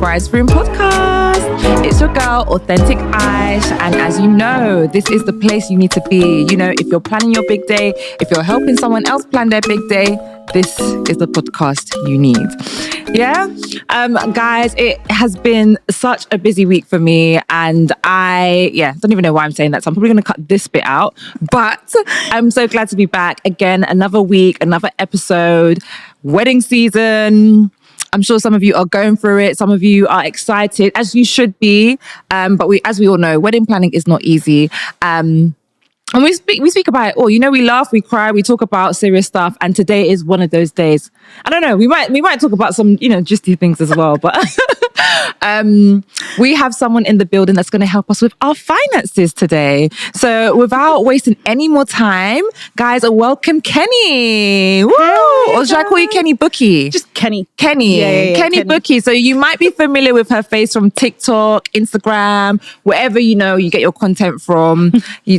Bridezillas podcast. It's your girl, authentic Aisha, and as you know, this is the place you need to be. You know, if you're planning your big day, if you're helping someone else plan their big day, this is the podcast you need. Yeah, guys, it has been such a busy week for me, and I don't even know why I'm saying that, so I'm probably going to cut this bit out, but I'm so glad to be back again. Another week, another episode, wedding season. I'm sure some of you are going through it. Some of you are excited, as you should be. But as we all know, wedding planning is not easy. And we speak about it all. You know, we laugh, we cry, we talk about serious stuff. And today is one of those days. I don't know. We might talk about some, justy things as well. But we have someone in the building that's going to help us with our finances today. So without wasting any more time, guys, welcome Kennie. Woo! Hey, or should I call you Kennie Bukky? Just Kennie. Kennie. Kennie Bukky. So you might be familiar with her face from TikTok, Instagram, wherever you get your content from.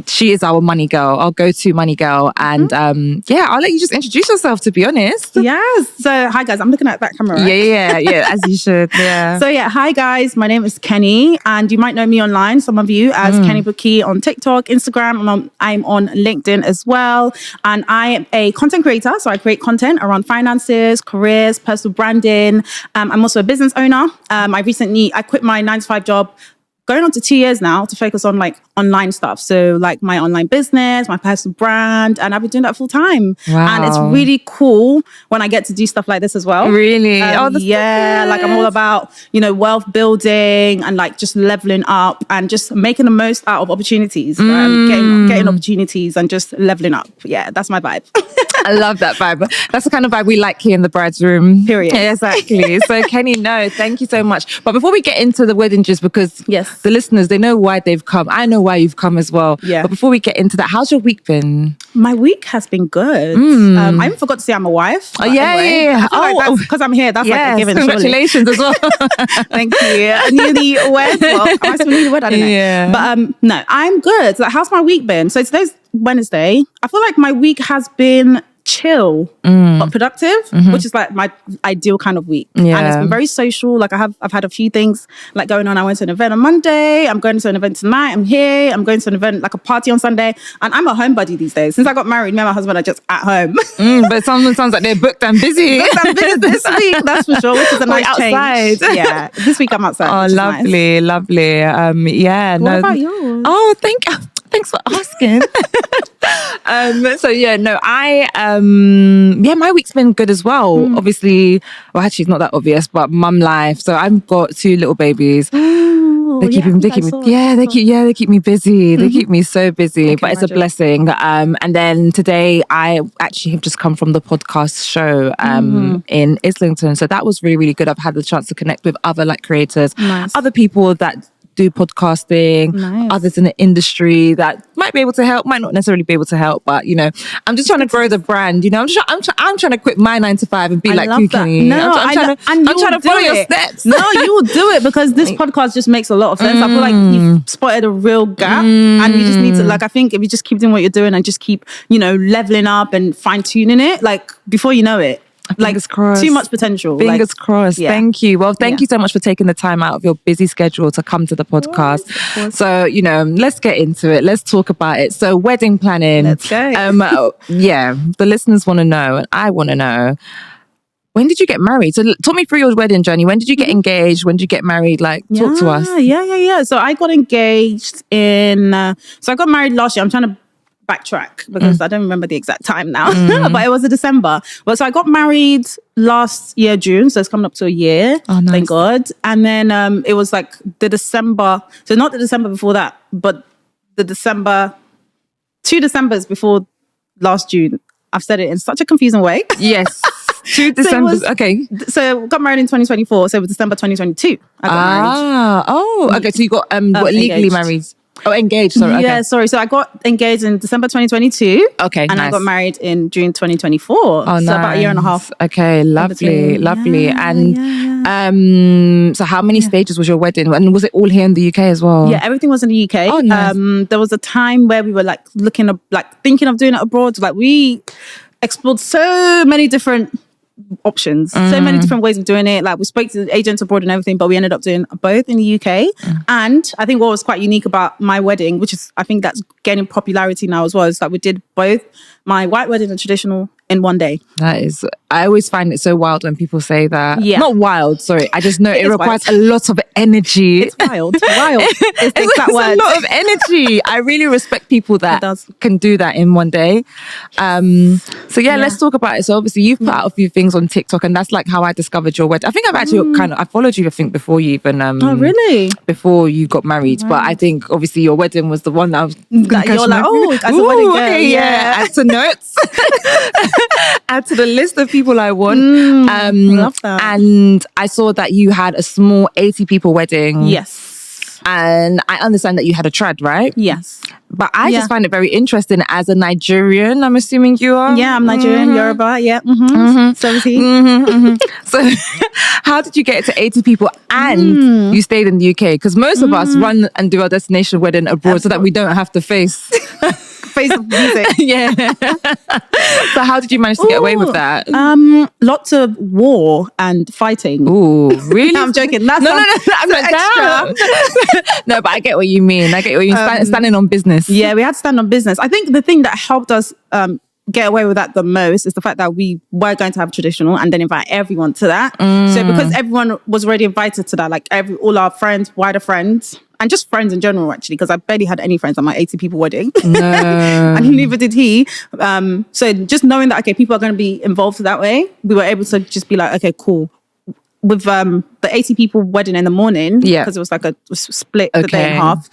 She is our money girl, our go-to money girl. And I'll let you just introduce yourself, to be honest. Yes. So hi guys, I'm looking at that camera, right? Yeah, as you should. Yeah. So hi guys, my name is Kennie, and you might know me online, some of you, as Kennie Bukky on TikTok, Instagram. I'm on LinkedIn as well. And I am a content creator. So I create content around finances, careers, personal branding. I'm also a business owner. I quit my 9-to-5 job going on to 2 years now to focus on online stuff. So my online business, my personal brand, and I've been doing that full time. Wow. And it's really cool when I get to do stuff like this as well. Really? I'm all about, wealth building and just leveling up and just making the most out of opportunities, right? Getting opportunities and just leveling up. Yeah, that's my vibe. I love that vibe. That's the kind of vibe we like here in the bride's room. Period. Yeah, exactly. So Kennie, thank you so much. But before we get into the wedding gist, because the listeners, they know why they've come. I know why you've come as well. Yeah. But before we get into that, how's your week been? My week has been good. I even forgot to say I'm a wife. Oh, yeah. That's because I'm here. That's a given. Congratulations as well. Thank you. Newlywed. Well, am I still newlywed? I don't know. Yeah. But no, I'm good. How's my week been? So today's Wednesday. I feel like my week has been chill but productive, which is my ideal kind of week. And it's been very social. I've had a few things going on. I went to an event on Monday. I'm going to an event tonight. I'm here. I'm going to an event, a party on Sunday. And I'm a homebody these days. Since I got married, me and my husband are just at home. But someone sounds like they're booked and busy. This week, that's for sure, which is a nice outside. change. Yeah, this week I'm outside. Oh, lovely, nice. Lovely. What about yours? Oh, thanks for asking. My week's been good as well. Obviously, well, actually, it's not that obvious, but mum life. So I've got 2 little babies. They keep me busy. They keep me so busy, but it's a blessing. And then today, I actually have just come from the podcast show in Islington. So that was really, really good. I've had the chance to connect with other creators, other people that do podcasting, others in the industry that might be able to help, might not necessarily be able to help, but you know, I'm just trying to grow the brand. You know, I'm trying to quit my 9 to 5 and be like you, Kenny. No, I'm trying to follow your steps. No, you will do it because this podcast just makes a lot of sense. I feel like you've spotted a real gap, and you just need to, like, I think if you just keep doing what you're doing and just keep, you know, leveling up and fine tuning it, like before you know it. Fingers crossed. Too much potential. Fingers crossed. Yeah. Thank you. Well, thank you so much for taking the time out of your busy schedule to come to the podcast. Of course. So, you know, let's get into it. Let's talk about it. So, wedding planning. Let's go. The listeners want to know, and I want to know, when did you get married? So, talk me through your wedding journey. When did you get engaged? When did you get married? Like, talk to us. Yeah. So, I got engaged so I got married last year. I'm trying to backtrack because I don't remember the exact time now, but it was in December. Well, so I got married last year, June, so it's coming up to a year. Oh, nice. Thank God. And then it was like the December, so not the December before that, but the December, 2 Decembers before last June. I've said it in such a confusing way. Yes. 2 Decembers. Okay. So got married in 2024. So it was December 2022. I got married. Oh, okay. So you got legally married. Oh, engaged. Sorry. Okay. Yeah, sorry. So I got engaged in December 2022. Okay, and nice. I got married in June 2024. Oh, so about a year and a half. Okay, lovely. Yeah, and so how many stages was your wedding? And was it all here in the UK as well? Yeah, everything was in the UK. Oh, nice. There was a time where we were like thinking of doing it abroad. Like we explored so many different options, so many different ways of doing it. Like we spoke to the agents abroad and everything, but we ended up doing both in the UK. And I think what was quite unique about my wedding, which is I think that's gaining popularity now as well, is that we did both my white wedding and traditional in one day. I always find it so wild when people say that. Yeah. Not wild, sorry. I just know it requires a lot of energy. It's wild. Wild. It's a lot of energy. I really respect people that can do that in one day. Let's talk about it. So obviously you've put out a few things on TikTok, and that's like how I discovered your wedding. I think I've actually I followed you, I think, before you even... oh, really? Before you got married. Right. But I think obviously your wedding was the one that I was... That you're like, as a wedding girl. Okay, yeah. Add to notes. Add to the list of people I want. Love that. And I saw that you had a small 80 people wedding. Yes. And I understand that you had a trad, right? Yes. But I just find it very interesting as a Nigerian, I'm assuming you are? Yeah, I'm Nigerian, Yoruba, yeah. So is he. So how did you get to 80 people and you stayed in the UK? Because most of us run and do our destination wedding abroad so that we don't have to face of music. Yeah. So how did you manage to get away with that? Lots of war and fighting. Ooh, really? No, I'm joking. No, I'm not extra. No, but I get what you mean. Standing on business. Yeah, we had to stand on business. I think the thing that helped us get away with that the most is the fact that we were going to have traditional and then invite everyone to that. So because everyone was already invited to that, like all our friends, wider friends, and just friends in general, actually, because I barely had any friends at my 80 people wedding. No. And neither did he. So just knowing that, okay, people are going to be involved that way, we were able to just be like, okay, cool. With the 80 people wedding in the morning, because it was like a split the day in half,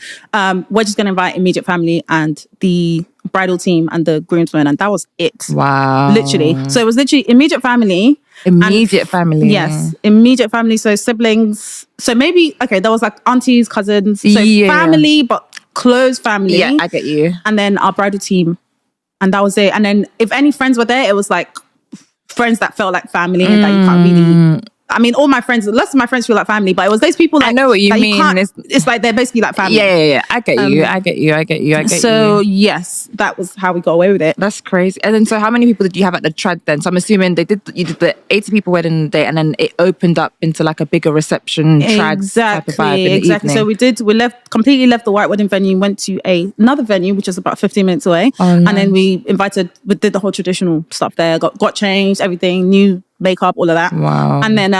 we're just going to invite immediate family and the bridal team and the groomsmen, and that was it. Wow. Literally. So it was literally immediate family. Family. Yes. Immediate family. So siblings. So maybe, there was like aunties, cousins. So family, but close family. Yeah, I get you. And then our bridal team. And that was it. And then if any friends were there, it was like friends that felt like family and that you can't really... I mean, all my friends, lots of my friends feel like family, but it was those people like... I know what you mean. It's like they're basically like family. Yeah. I get you. So, yes, that was how we got away with it. That's crazy. And then, so how many people did you have at the trad then? So I'm assuming you did the 80 people wedding day, and then it opened up into like a bigger reception trad type of vibe in the evening. So we completely left the white wedding venue, went to another venue, which was about 15 minutes away. Oh, nice. And then we did the whole traditional stuff there, got changed, everything, new makeup, all of that. Wow. And then,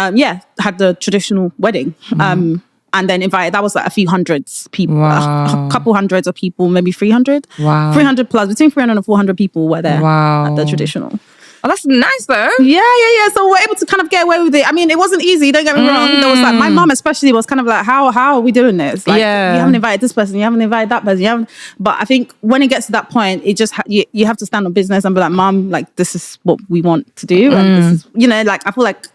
had the traditional wedding. And then invited, that was like a few hundreds people, a couple hundreds of people, maybe 300. Wow. 300 plus, between 300 and 400 people were there at the traditional. Oh, that's nice though. Yeah. So we're able to kind of get away with it. I mean, it wasn't easy, don't get me wrong. There was like, my mom especially was kind of like, how are we doing this? Like, you haven't invited this person, you haven't invited that person, But I think when it gets to that point, it just, you have to stand on business and be like, Mom, like, this is what we want to do. And this is, like, I feel like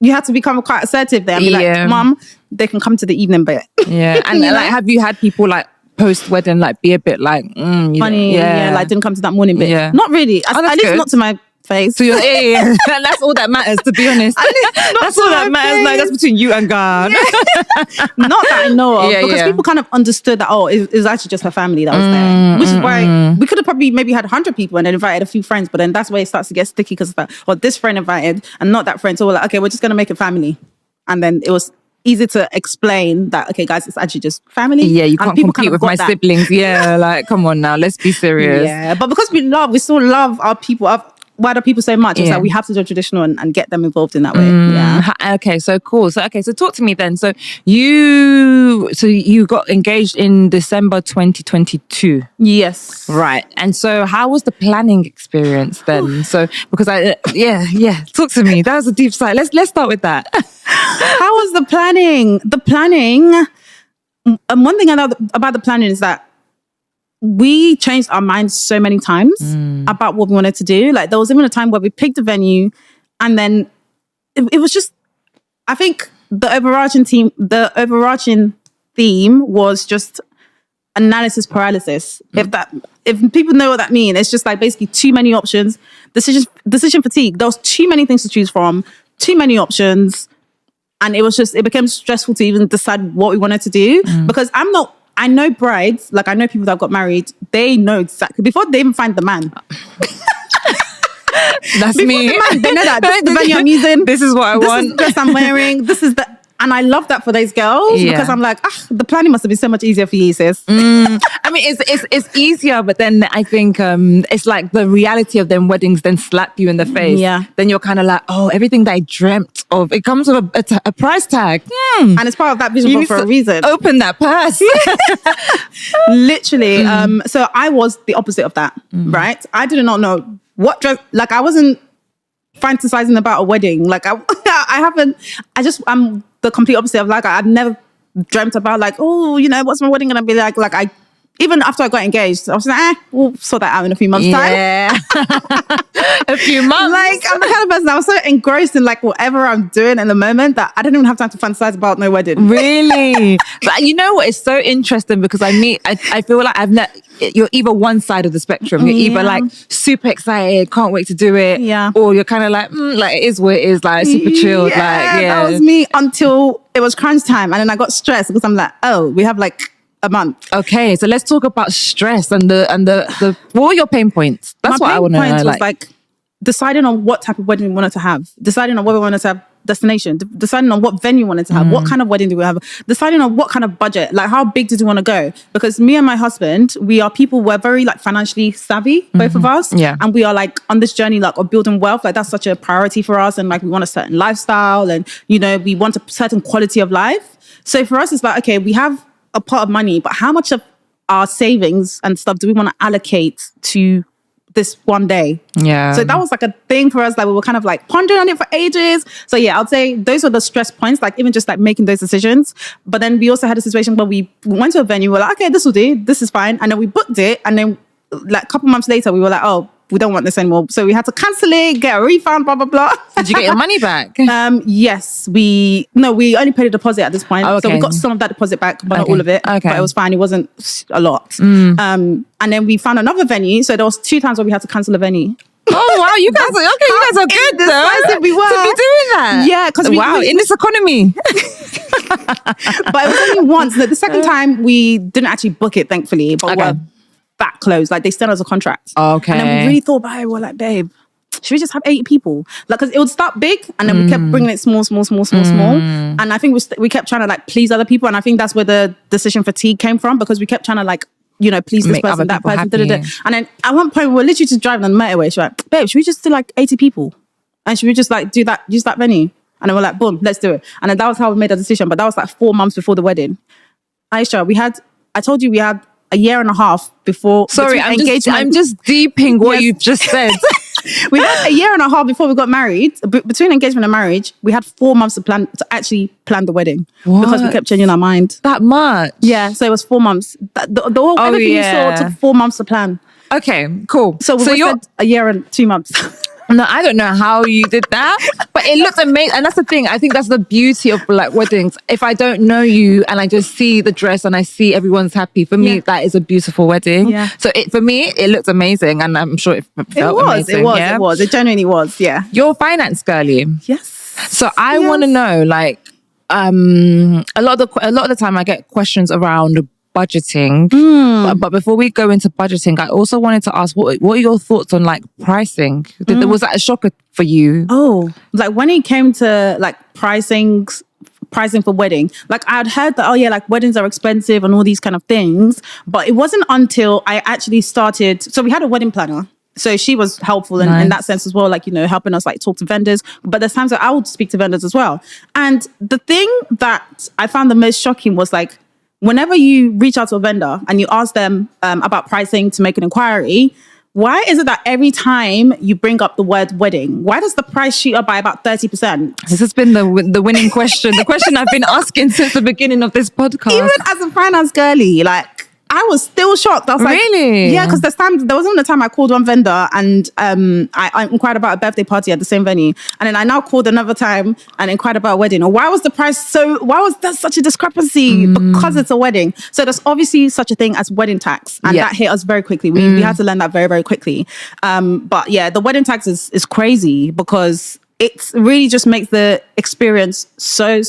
you had to become quite assertive there and be like, Mum, they can come to the evening bit. Yeah. And like, have you had people like post-wedding like be a bit like funny? Like didn't come to that morning bit. Yeah. Not really. At least good. not to my face. So and that's all that matters, to be honest. That's all that matters. Like, that's between you and God. Not that I know of, because people kind of understood that it was actually just her family that was there, which is why we could have probably maybe had 100 people and then invited a few friends, but then that's where it starts to get sticky, because this friend invited and not that friend, so we're like, okay, we're just gonna make it family. And then it was easy to explain that, okay guys, it's actually just family. Yeah, you can't compete with my siblings. Yeah, like, come on now, let's be serious. Yeah, but because we still love our people, wider people so much, it's like we have to do traditional and get them involved in that way. Yeah. Okay, so cool. So talk to me then. So you got engaged in December 2022. Yes. Right. And so how was the planning experience then? So because talk to me. That was a deep sigh. Let's start with that. How was the planning? One thing I know about the planning is that we changed our minds so many times about what we wanted to do. Like, there was even a time where we picked a venue, and then it was just, I think the overarching theme was just analysis paralysis. If people know what that means, it's just like basically too many options, decision fatigue. There was too many things to choose from, too many options, and it became stressful to even decide what we wanted to do, because I know brides, like I know people that got married, they know exactly, before they even find the man. That's before me. The man, they know that this is the venue I'm using. This is what I want. This is the dress I'm wearing. And I love that for those girls, because I'm like, the planning must have been so much easier for you, sis. I mean, it's easier, but then I think it's like the reality of them weddings then slap you in the face. Yeah. Then you're kind of like, oh, everything that I dreamt of, it comes with a price tag. And it's part of that vision board for a reason. Open that purse. Literally. So I was the opposite of that, right? I did not know what dress, like I wasn't fantasizing about a wedding. Like I'm the complete opposite of, like, I've never dreamt about like, oh, what's my wedding gonna be like? Like even after I got engaged, I was like, we'll sort that out in a few months' time. Yeah. A few months. Like, I'm the kind of person, I was so engrossed in like whatever I'm doing in the moment that I didn't even have time to fantasize about no wedding. Really? But you know what? It's so interesting because I feel like you're either one side of the spectrum. You're either like super excited, can't wait to do it. Yeah. Or you're kind of like, like it is what it is, like super chilled. That was me until it was crunch time. And then I got stressed because I'm like, oh, we have like a month. Okay, so let's talk about stress and the what were your pain points? That's what I want to know. My pain points was like deciding on what type of wedding we wanted to have, deciding on whether we wanted to have destination, deciding on what venue we wanted to have, what kind of wedding do we have, deciding on what kind of budget, like how big did we want to go? Because me and my husband, we're very like financially savvy, both of us. Yeah. And we are like on this journey like of building wealth. Like that's such a priority for us. And like we want a certain lifestyle and, we want a certain quality of life. So for us, it's like, okay, we have a pot of money, but how much of our savings and stuff do we want to allocate to this one day? Yeah. So that was like a thing for us. Like we were kind of like pondering on it for ages. So yeah, I'd say those were the stress points, like even just like making those decisions. But then we also had a situation where we went to a venue. We're like, okay, this will do. This is fine. And then we booked it. And then like a couple months later, we were like, oh, we don't want this anymore. So we had to cancel it, get a refund, blah, blah, blah. Did you get your money back? Yes. We only paid a deposit at this point. Oh, okay. So we got some of that deposit back, but not all of it. Okay. But it was fine. It wasn't a lot. And then we found another venue. So there was 2 times where we had to cancel a venue. Oh, wow. You guys are good though. We were. To be doing that. Yeah. Because in this economy. But it was only once. The second time we didn't actually book it, thankfully. But we were that close. Like they sent us a contract. Okay. And then we really thought about it. We're like, babe, should we just have 80 people? Like, because it would start big and then we kept bringing it small. And I think we kept trying to like please other people. And I think that's where the decision fatigue came from, because we kept trying to like, please this person, that person. And then at one point we were literally just driving on the motorway. She's like, babe, should we just do like 80 people? And should we just like use that venue? And then we're like, boom, let's do it. And then that was how we made the decision. But that was like 4 months before the wedding. Aisha, I told you we had a year and a half before. Sorry, I'm just deeping what you've just said. We had a year and a half before we got married. Between engagement and marriage, we had 4 months to actually plan the wedding. What? Because we kept changing our mind. That much? Yeah, so it was 4 months. Everything you saw took 4 months to plan. Okay, cool. So we said a year and 2 months. No, I don't know how you did that, but it looks amazing. And that's the thing. I think that's the beauty of like weddings. If I don't know you and I just see the dress and I see everyone's happy, for me, that is a beautiful wedding. Yeah. So for me, it looked amazing, and I'm sure it felt amazing. It genuinely was. Yeah. You're a finance girly. Yes. So I want to know, like, a lot of the time I get questions around budgeting, but before we go into budgeting, I also wanted to ask what are your thoughts on like pricing? Was that a shocker for you? Oh, like when it came to like pricing for wedding, like I'd heard that, like weddings are expensive and all these kind of things, but it wasn't until I actually started. So we had a wedding planner. So she was helpful in that sense as well, like, helping us like talk to vendors. But there's times that I would speak to vendors as well. And the thing that I found the most shocking was like, whenever you reach out to a vendor and you ask them about pricing to make an inquiry, why is it that every time you bring up the word wedding, why does the price shoot up by about 30%? This has been the winning question, the question I've been asking since the beginning of this podcast. Even as a finance girly, like, I was still shocked. I was like, really? Yeah, because there wasn't a time I called one vendor and I inquired about a birthday party at the same venue. And then I now called another time and inquired about a wedding. Or why was there such a discrepancy? Because it's a wedding. So there's obviously such a thing as wedding tax. And that hit us very quickly. We had to learn that very, very quickly. But yeah, the wedding tax is crazy because it really just makes the experience so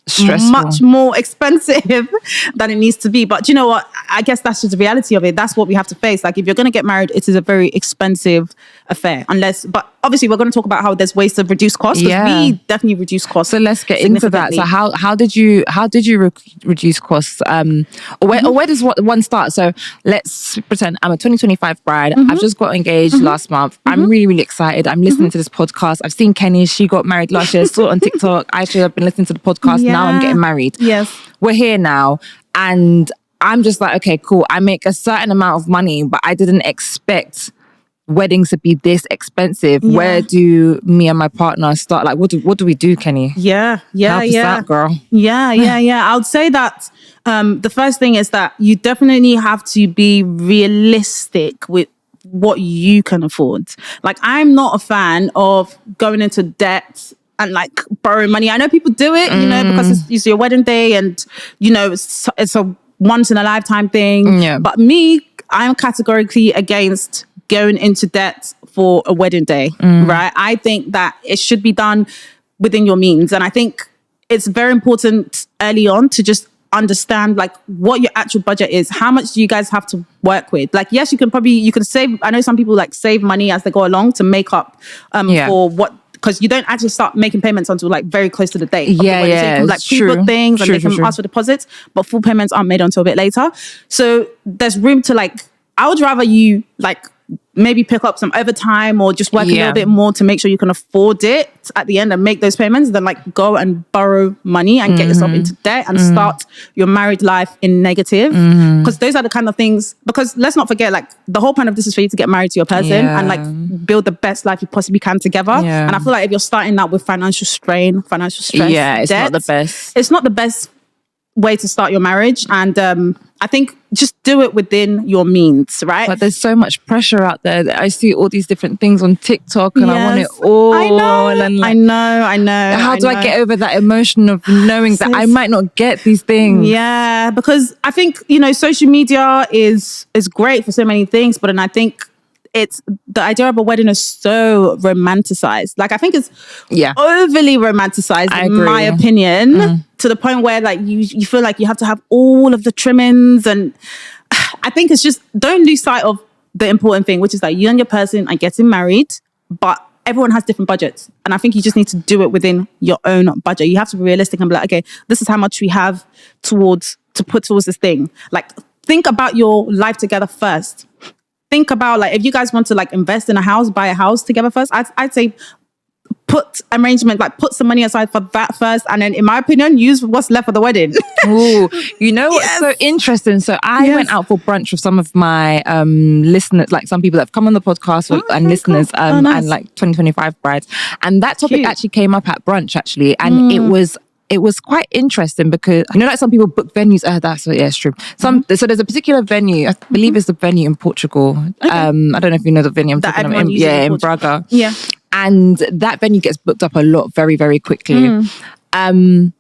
stressful. Much more expensive than it needs to be. But you know what? I guess that's just the reality of it. That's what we have to face. Like if you're going to get married, it is a very expensive affair. But obviously we're going to talk about how there's ways to reduce costs. Because we definitely reduce costs. So let's get into that. So how did you reduce costs? Where does one start? So let's pretend I'm a 2025 bride. I've just got engaged last month. I'm really, really excited. I'm listening to this podcast. I've seen Kenny. She got married last year. Saw it on TikTok. Aisha, I've been listening to the podcast. Now I'm getting married. Yes. We're here now. And I'm just like, okay, cool. I make a certain amount of money, but I didn't expect weddings to be this expensive. Yeah. Where do me and my partner start? Like, what do we do, Kenny? Yeah. Help us out, girl. Yeah. I would say that the first thing is that you definitely have to be realistic with what you can afford. Like, I'm not a fan of going into debt and like borrowing money. I know people do it, because it's your wedding day and, it's a once in a lifetime thing. Yeah. But me, I'm categorically against going into debt for a wedding day, right? I think that it should be done within your means. And I think it's very important early on to just understand like what your actual budget is. How much do you guys have to work with? Like, yes, you can save. I know some people like save money as they go along to make up for what, because you don't actually start making payments until like very close to the date. So you can like pre-book things and they can ask for deposits, but full payments aren't made until a bit later. So there's room to like, I would rather you like maybe pick up some overtime or just work a little bit more to make sure you can afford it at the end and make those payments, than like go and borrow money and get yourself into debt and start your married life in negative. Because those are the kind of things, because let's not forget, like the whole point of this is for you to get married to your person and like build the best life you possibly can together. And I feel like if you're starting out with financial stress, it's not the best. It's not the best way to start your marriage. And I think just do it within your means, right? But there's so much pressure out there. I see all these different things on TikTok and I want it all. I know. And like, I know. How do I get over that emotion of knowing that I might not get these things? Yeah, because I think, social media is great for so many things, but then I think it's the idea of a wedding is so romanticized. Like, I think it's overly romanticized, in my opinion, to the point where like you feel like you have to have all of the trimmings. And I think it's just, don't lose sight of the important thing, which is that you and your person are getting married, but everyone has different budgets. And I think you just need to do it within your own budget. You have to be realistic and be like, okay, this is how much we have to put towards this thing. Like, think about your life together first. Think about like, if you guys want to like invest in a house, buy a house together first, I'd say put some money aside for that first. And then in my opinion, use what's left for the wedding. Ooh, what's so interesting? So I went out for brunch with some of my listeners, like some people that have come on the podcast and listeners nice. and like 2025 brides. And that topic actually came up at brunch actually. And it was it was quite interesting because, like some people book venues. It's true. So there's a particular venue, I believe it's the venue in Portugal. Okay. I don't know if you know the venue I'm talking about. In Braga. Yeah. And that venue gets booked up a lot very, very quickly. And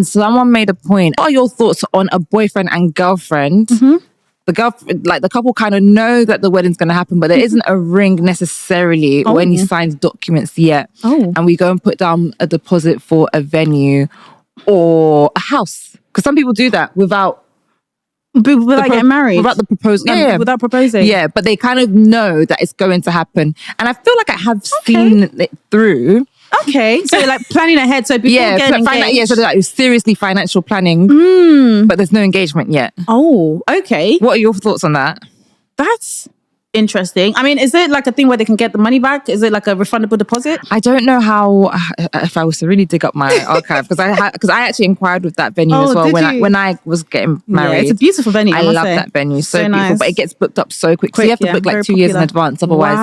someone made a point. What are your thoughts on a boyfriend and girlfriend? The couple kind of know that the wedding's going to happen, but there isn't a ring necessarily or any signed documents yet. And we go and put down a deposit for a venue or a house. Because some people do that without getting married. Without the proposal. Without proposing. Yeah, but they kind of know that it's going to happen. And I feel like I have seen it through. Okay, so like planning ahead. So before getting engaged. So like seriously financial planning, but there's no engagement yet. Oh, okay. What are your thoughts on that? That's interesting. I mean, is it like a thing where they can get the money back? Is it like a refundable deposit? I don't know how. If I was to really dig up my archive, because I actually inquired with that venue as well when I was getting married. Yeah, it's a beautiful venue. I love that venue, so beautiful, nice. but it gets booked up so quick. So you have to book like 2 years in advance. Otherwise,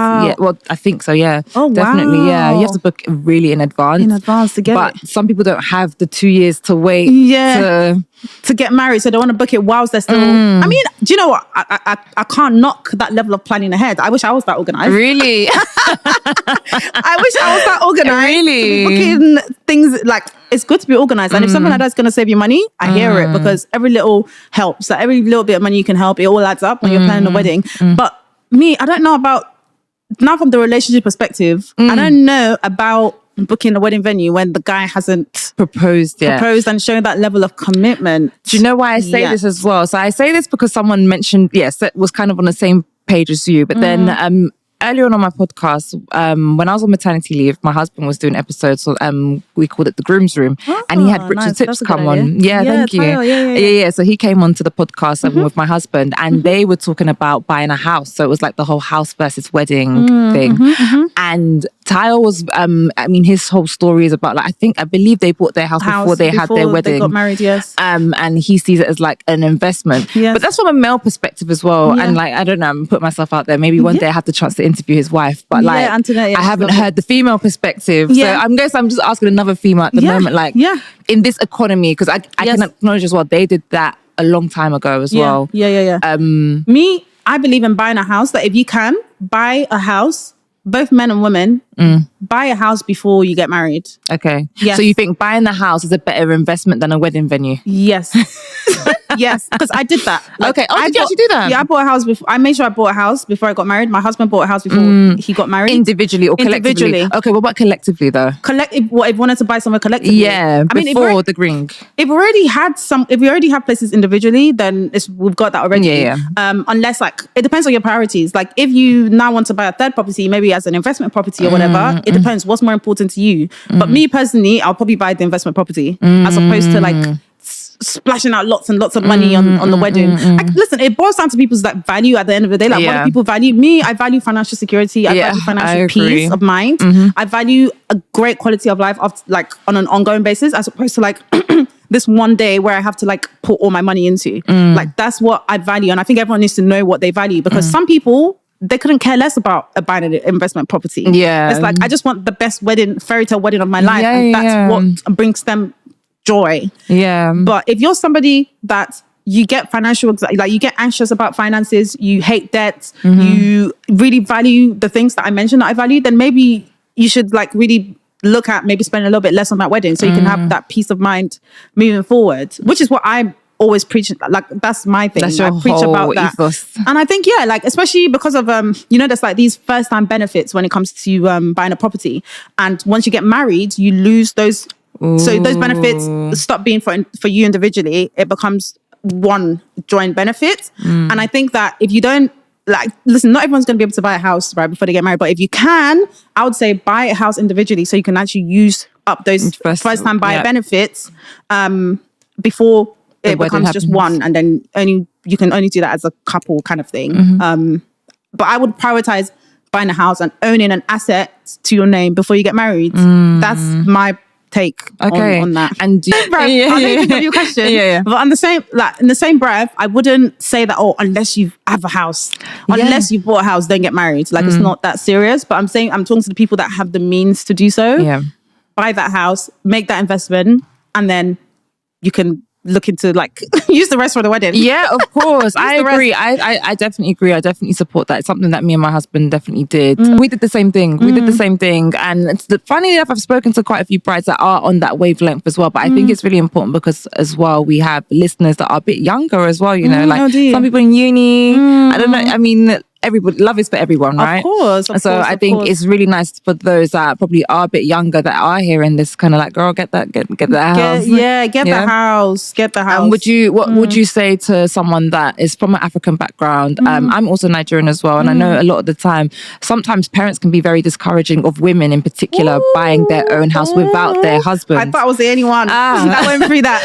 I think so. Yeah, definitely. Wow. Yeah, you have to book really in advance. To get it. But some people don't have the 2 years to wait. To get married, so they want to book it whilst they're still. I mean, do you know what? I can't knock that level of planning ahead. I wish I was that organized. Really? I wish I was that organized. Really? Booking things like it's good to be organized, and if something like that's going to save you money, I hear it because every little helps. Like every little bit of money you can help, it all adds up when you're planning a wedding. But me, I don't know about now from the relationship perspective. I don't know about booking a wedding venue when the guy hasn't proposed and showing that level of commitment. Do you know why I say this as well? So I say this because someone mentioned, was kind of on the same page as you, but then earlier on my podcast, when I was on maternity leave, my husband was doing episodes, so we called it The Groom's Room, and he had Richard Tips come on. Yeah, thank you. Yeah. So he came on to the podcast with my husband, and they were talking about buying a house. So it was like the whole house versus wedding thing. And Tyle was, his whole story is about I believe they bought their house before they had their wedding. They got married, yes. And he sees it as like an investment. Yes. But that's from a male perspective as well. Yeah. And I don't know, I'm putting myself out there. Maybe one day I have the chance to interview his wife. But Antoinette, I haven't heard the female perspective. Yeah. So I'm just asking another female at the moment, in this economy, because I can acknowledge as well, they did that a long time ago as well. Yeah. Me, I believe in buying a house, that if you can, buy a house, both men and women, buy a house before you get married. Okay. Yes. So you think buying the house is a better investment than a wedding venue? Yes. Yes, because I did that. Okay. Did you actually do that? Yeah, I bought a house before. I made sure I bought a house before I got married. My husband bought a house before he got married. Individually or collectively? Individually. Okay, what about collectively though? If we wanted to buy somewhere collectively. Yeah, before the ring. If we already have places individually, then we've got that already. Yeah. Unless it depends on your priorities. Like if you now want to buy a third property, maybe as an investment property or whatever, it depends what's more important to you. But me personally, I'll probably buy the investment property as opposed to splashing out lots and lots of money on the wedding. Listen, it boils down to people's value at the end of the day. What do people value? Me, I value financial security. I value financial peace of mind. I value a great quality of life on an ongoing basis, as opposed to this one day where I have to put all my money into. That's what I value. And I think everyone needs to know what they value, because some people, they couldn't care less about buying an investment property. Yeah. It's I just want the best fairy tale wedding of my life. And that's what brings them joy. Yeah. But if you're somebody that you get financial, you get anxious about finances, you hate debt, you really value the things that I mentioned that I value, then maybe you should really look at maybe spending a little bit less on that wedding so you can have that peace of mind moving forward, which is what I always preach. That's my thing. That's your I preach whole about that. Ethos. And I think, especially because of, there's these first time benefits when it comes to buying a property. And once you get married, you lose those. Ooh. So those benefits stop being for you individually. It becomes one joint benefit. And I think that if you don't, listen, not everyone's going to be able to buy a house right before they get married. But if you can, I would say buy a house individually so you can actually use up those first time buyer benefits before it becomes just one, and then you can only do that as a couple kind of thing. But I would prioritize buying a house and owning an asset to your name before you get married. That's my take on that. And I'll think of your question. But on the same, in the same breath, I wouldn't say that, unless you have a house, unless you bought a house, don't get married. It's not that serious. But I'm talking to the people that have the means to do so. Yeah. Buy that house, make that investment, and then you can look into like use the rest for the wedding. Yeah, of course. I agree. I definitely agree. I definitely support that. It's something that me and my husband definitely did. We did the same thing. And funny enough, I've spoken to quite a few brides that are on that wavelength as well. But I think it's really important because as well, we have listeners that are a bit younger as well, you know, like some people in uni. I don't know. I mean, everybody, love is for everyone, right? Of course. I think it's really nice for those that probably are a bit younger that are hearing this kind of like, girl, get that house. Get the house. Get the house. And what would you say to someone that is from an African background? I'm also Nigerian as well. And I know a lot of the time, sometimes parents can be very discouraging of women in particular buying their own house without their husband. I thought I was the only one that went through that.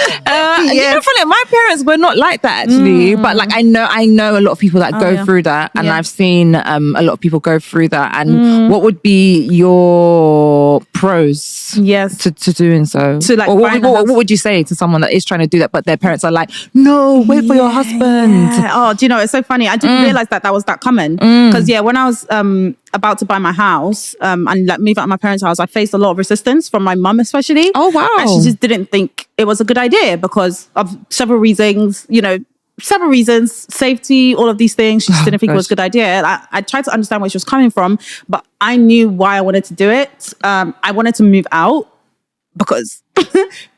You know, funny, my parents were not like that actually. But like I know a lot of people that go through that, and I've seen a lot of people go through that. And what would be your pros to doing so? To like, what would you say to someone that is trying to do that, but their parents are like, no, wait for your husband? Oh, do you know, it's so funny. I didn't realize that was that common. Because when I was about to buy my house and like move out of my parents' house, I faced a lot of resistance from my mum especially. Oh wow. And she just didn't think it was a good idea because of several reasons, safety, all of these things. She just didn't think it was a good idea. I tried to understand where she was coming from, but I knew why I wanted to do it. I wanted to move out because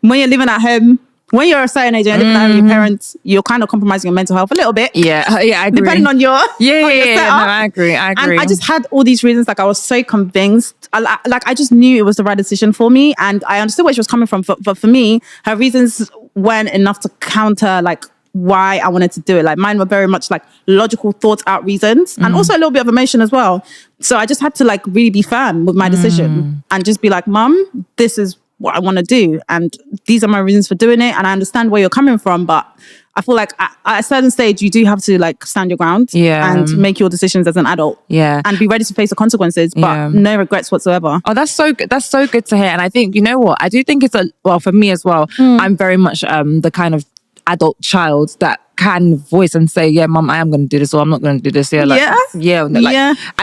when you're living at home, when you're a certain age and you're living at home with your parents, you're kind of compromising your mental health a little bit. Yeah, I agree. Depending on your setup. No, I agree. And I just had all these reasons. Like I was so convinced. I just knew it was the right decision for me, and I understood where she was coming from. But for me, her reasons weren't enough to counter like why I wanted to do it. Like mine were very much like logical, thought out reasons, and also a little bit of emotion as well. So I just had to like really be firm with my decision and just be like, Mum, this is what I want to do, and these are my reasons for doing it, and I understand where you're coming from, but I feel like at a certain stage you do have to like stand your ground and make your decisions as an adult and be ready to face the consequences, but no regrets whatsoever. Oh, that's so good. That's so good to hear. And I think, you know what, I do think it's for me as well, I'm very much the kind of adult child that can voice and say, yeah, Mum, I am going to do this, or I'm not going to do this. At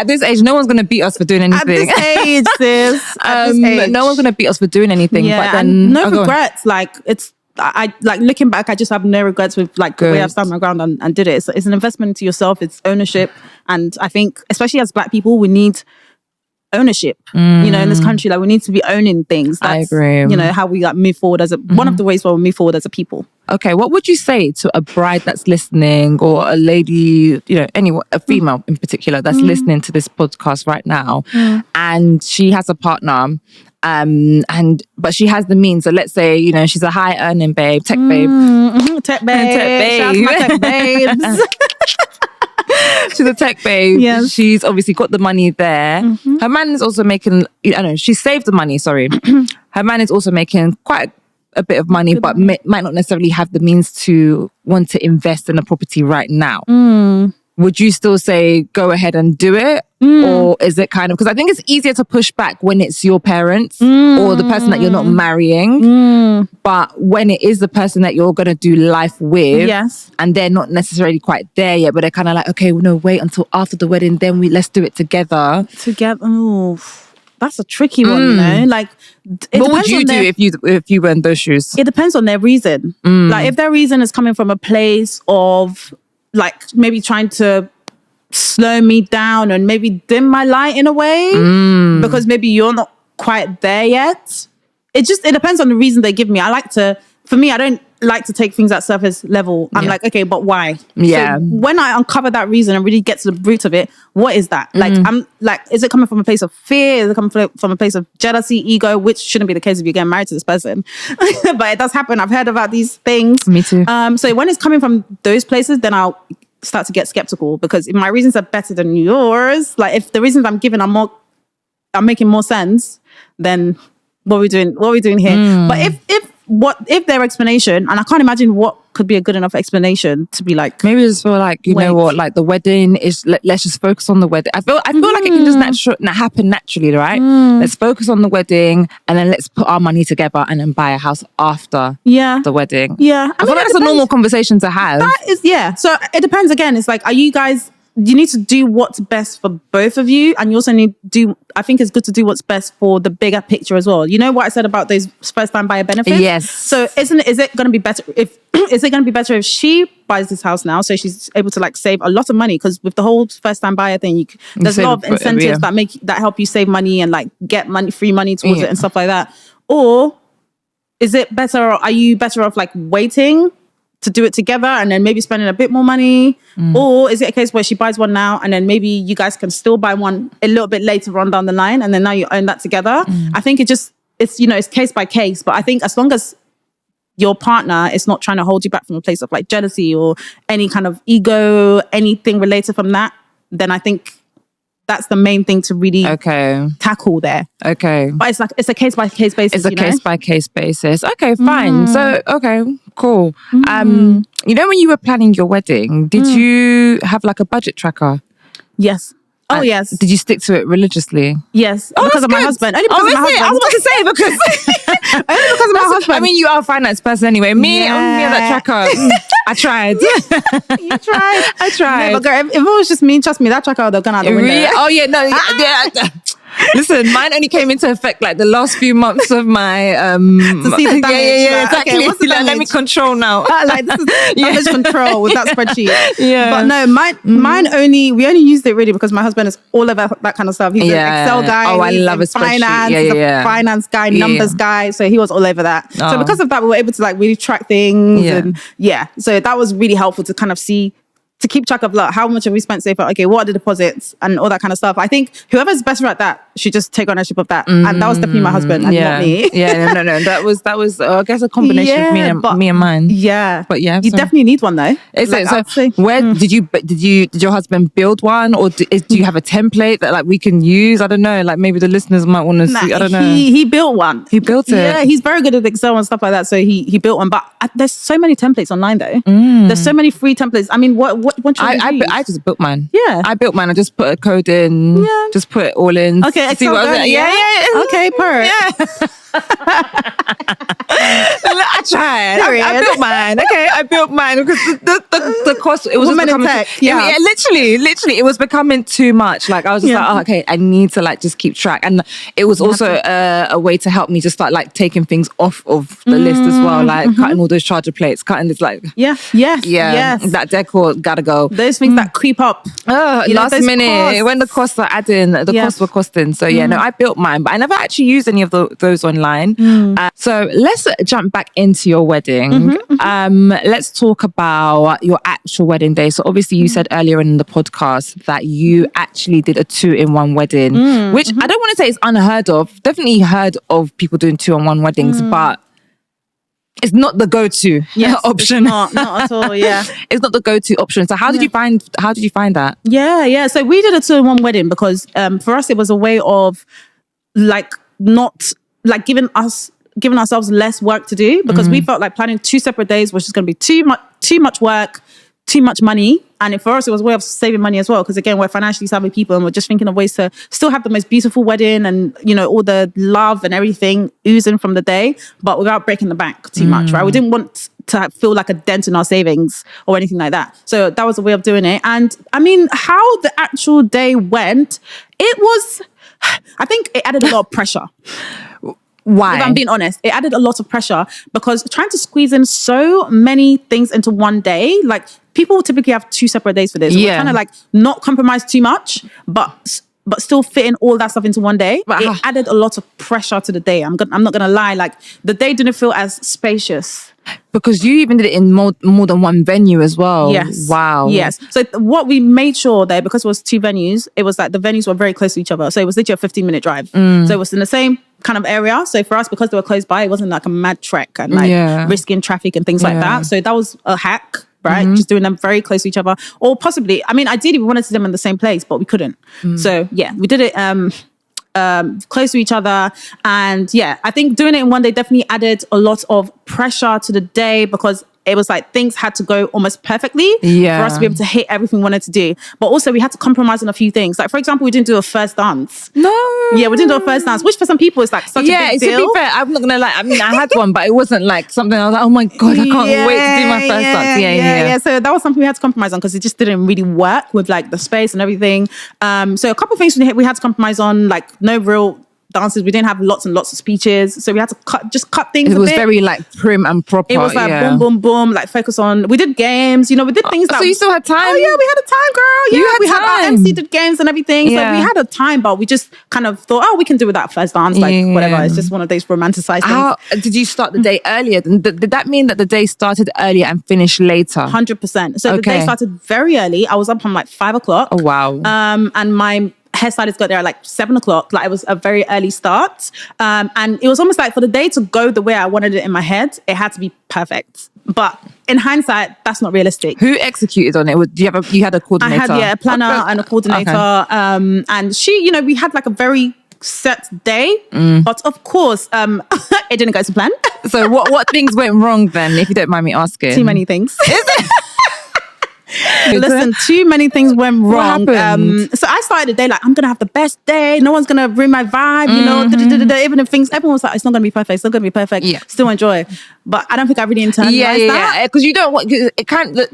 this age, no one's going to beat us for doing anything. At this age, sis. No one's going to beat us for doing anything. Yeah, but then no regrets. Like I like looking back, I just have no regrets with like the way I've stood my ground and did it. It's an investment into yourself. It's ownership, and I think especially as Black people, we need ownership. You know, in this country, like we need to be owning things. That's, I agree. You know, how we like move forward as one of the ways where we move forward as a people. Okay, what would you say to a bride that's listening, or a lady, you know, anyone, a female in particular that's listening to this podcast right now, and she has a partner, but she has the means. So let's say, you know, she's a high earning babe, tech babe, tech babe. Shout out to my tech babes. She's a tech babe. Yes. She's obviously got the money there. Her man is also making, she saved the money, sorry. Her man is also making quite a bit of money, but might not necessarily have the means to want to invest in a property right now. Would you still say go ahead and do it? Or is it kind of, because I think it's easier to push back when it's your parents or the person that you're not marrying. But when it is the person that you're going to do life with, and they're not necessarily quite there yet, but they're kind of like, okay, well, no, wait until after the wedding, then let's do it together. Oh, that's a tricky one, though. Like, what would you do if you were in those shoes? It depends on their reason. Like, if their reason is coming from a place of like maybe trying to slow me down and maybe dim my light in a way because maybe you're not quite there yet. It depends on the reason they give me. I don't like to take things at surface level. I'm like, okay, but why? So when I uncover that reason and really get to the root of it, what is that? Like, I'm like, is it coming from a place of fear? Is it coming from a place of jealousy, ego, which shouldn't be the case if you're getting married to this person. But it does happen. I've heard about these things. Me too. So when it's coming from those places, then I'll start to get skeptical, because if my reasons are better than yours, like if the reasons I'm giving are making more sense, then what are we doing here? But if their explanation, and I can't imagine what could be a good enough explanation to be like, maybe just feel like, you know what, like the wedding is, let's just focus on the wedding. I feel like it can just happen naturally, right? Let's focus on the wedding, and then let's put our money together and then buy a house after the wedding. I feel like that's a normal conversation to have. That is, so it depends again. It's like, are you guys you need to do what's best for both of you, and you also need to do. I think it's good to do what's best for the bigger picture as well. You know what I said about those first time buyer benefits? Yes. So is it going to be better if she buys this house now, so she's able to like save a lot of money, because with the whole first time buyer thing, there's a lot of incentives that help you save money and like get free money towards it and stuff like that. Or is it better? Are you better off like waiting to do it together and then maybe spending a bit more money? Or is it a case where she buys one now and then maybe you guys can still buy one a little bit later on down the line, and then now you own that together? I think it's case by case, but I think as long as your partner is not trying to hold you back from a place of like jealousy or any kind of ego, anything related from that, then I think that's the main thing to really tackle there. Okay. But it's a case by case basis. It's a case by case basis. Okay, fine. So, okay, cool. You know, when you were planning your wedding, did you have like a budget tracker? Yes. Oh, yes. Did you stick to it religiously? Yes. Because of my husband. Only because of my husband. I was about to say, because only because of my husband. I mean, you are a finance person anyway. Me and that tracker, I tried. You tried. I tried. No, but girl, if it was just me, trust me, that tracker would have gone out the window. Yeah. Oh, yeah. No. Listen, mine only came into effect like the last few months of my to see the damage. Yeah, exactly. Okay, what's the damage? Let me control now. Like this is damage control with that spreadsheet. Yeah. But no, mine we only used it really because my husband is all over that kind of stuff. He's an Excel guy. Oh, I love a spreadsheet. Finance, he's a finance guy, numbers guy. So he was all over that. Oh. So because of that, we were able to like really track things and so that was really helpful to kind of see, to keep track of like, how much have we spent so far? Okay, what are the deposits and all that kind of stuff? I think whoever's better at that should just take ownership of that. And that was definitely my husband and not me. No. That was I guess a combination of me and mine. Yeah. But yeah. You definitely need one though. So where did your husband build one, or do you have a template that like we can use? I don't know. Like maybe the listeners might want to see. I don't know. He built one. He built it. Yeah, he's very good at Excel and stuff like that. So he built one. But there's so many templates online though. There's so many free templates. I mean, what I just built mine. Yeah. I built mine. I just put a code in. Yeah. Just put it all in. Okay, Excel good. Yeah. Okay, perfect. Yeah. I tried. I built mine. Okay, I built mine because the cost, it was Woman just becoming in tech. Yeah. Literally, it was becoming too much. Like I was just like, oh, okay, I need to like just keep track. And it was also a way to help me just start like taking things off of the list as well, like cutting all those charger plates, cutting this like that decor gotta go. Those things that creep up. Last minute costs. When the costs are adding, costs were costing. So I built mine, but I never actually used any of those online. So let's jump back into your wedding. Let's talk about your actual wedding day. So obviously you said earlier in the podcast that you actually did a 2-in-1 wedding, which I don't want to say is unheard of. Definitely heard of people doing 2-in-1 weddings, but it's not the go-to option. Not at all. Yeah, it's not the go-to option. So how did you find that? Yeah. So we did a 2-in-1 wedding because for us it was a way of like not like giving ourselves less work to do, because we felt like planning 2 separate days was just going to be too much work, too much money. And for us, it was a way of saving money as well. Because again, we're financially savvy people and we're just thinking of ways to still have the most beautiful wedding and, all the love and everything oozing from the day, but without breaking the bank too much, right? We didn't want to feel like a dent in our savings or anything like that. So that was a way of doing it. And I mean, how the actual day went, I think it added a lot of pressure. Why? If I'm being honest, it added a lot of pressure because trying to squeeze in so many things into one day, like people typically have 2 separate days for this. We're trying to like not compromise too much, but still fit in all that stuff into one day. It added a lot of pressure to the day. I'm not gonna lie, like the day didn't feel as spacious. Because you even did it in more than one venue as well. Yes. Wow. Yes. So what we made sure there, because it was 2 venues, it was like the venues were very close to each other. So it was literally a 15-minute drive. So it was in the same kind of area. So for us, because they were close by, it wasn't like a mad trek and like risking traffic and things like that. So that was a hack, right? Just doing them very close to each other. Or possibly, I mean, ideally we wanted to do them in the same place, but we couldn't. So yeah, we did it close to each other. And I think doing it in one day definitely added a lot of pressure to the day because it was like things had to go almost perfectly Yeah. for us to be able to hit everything we wanted to do. But also we had to compromise on a few things. Like, for example, we didn't do a first dance. No. Yeah, we didn't do a first dance, which for some people is like such a big deal. To be fair, I'm not gonna lie. I mean, I had one, but it wasn't like something I was like, oh my God, I can't wait to do my first dance. Yeah. So that was something we had to compromise on because it just didn't really work with like the space and everything. So a couple of things we had to compromise on, like no real dances. We didn't have lots and lots of speeches, so we had to cut things. It was very like prim and proper. It was like boom, boom, boom. Like focus on. We did games. We did things. So you still had time? Oh yeah, we had a time, girl. Yeah, we had our MC did games and everything. Yeah. So we had a time, but we just kind of thought, we can do without first dance, like whatever. It's just one of those romanticized things. How did you start the day earlier? Did that mean that the day started earlier and finished later? 100%. So the day started very early. I was up from like 5 o'clock. Oh wow. And my hairstylist got there at like 7 o'clock. Like it was a very early start. And it was almost like for the day to go the way I wanted it in my head, it had to be perfect. But in hindsight, that's not realistic. Who executed on it? You had a coordinator? I had, a planner and a coordinator. Okay. And she, we had like a very set day. But of course, it didn't go to plan. So what things went wrong then, if you don't mind me asking? Too many things. Is it? Listen, too many things went wrong. What happened? So I started the day like, I'm going to have the best day. No one's going to ruin my vibe, even if everyone was like, it's not going to be perfect. It's not going to be perfect. Yeah. Still enjoy. But I don't think I really internalized that. Yeah. Because you don't want,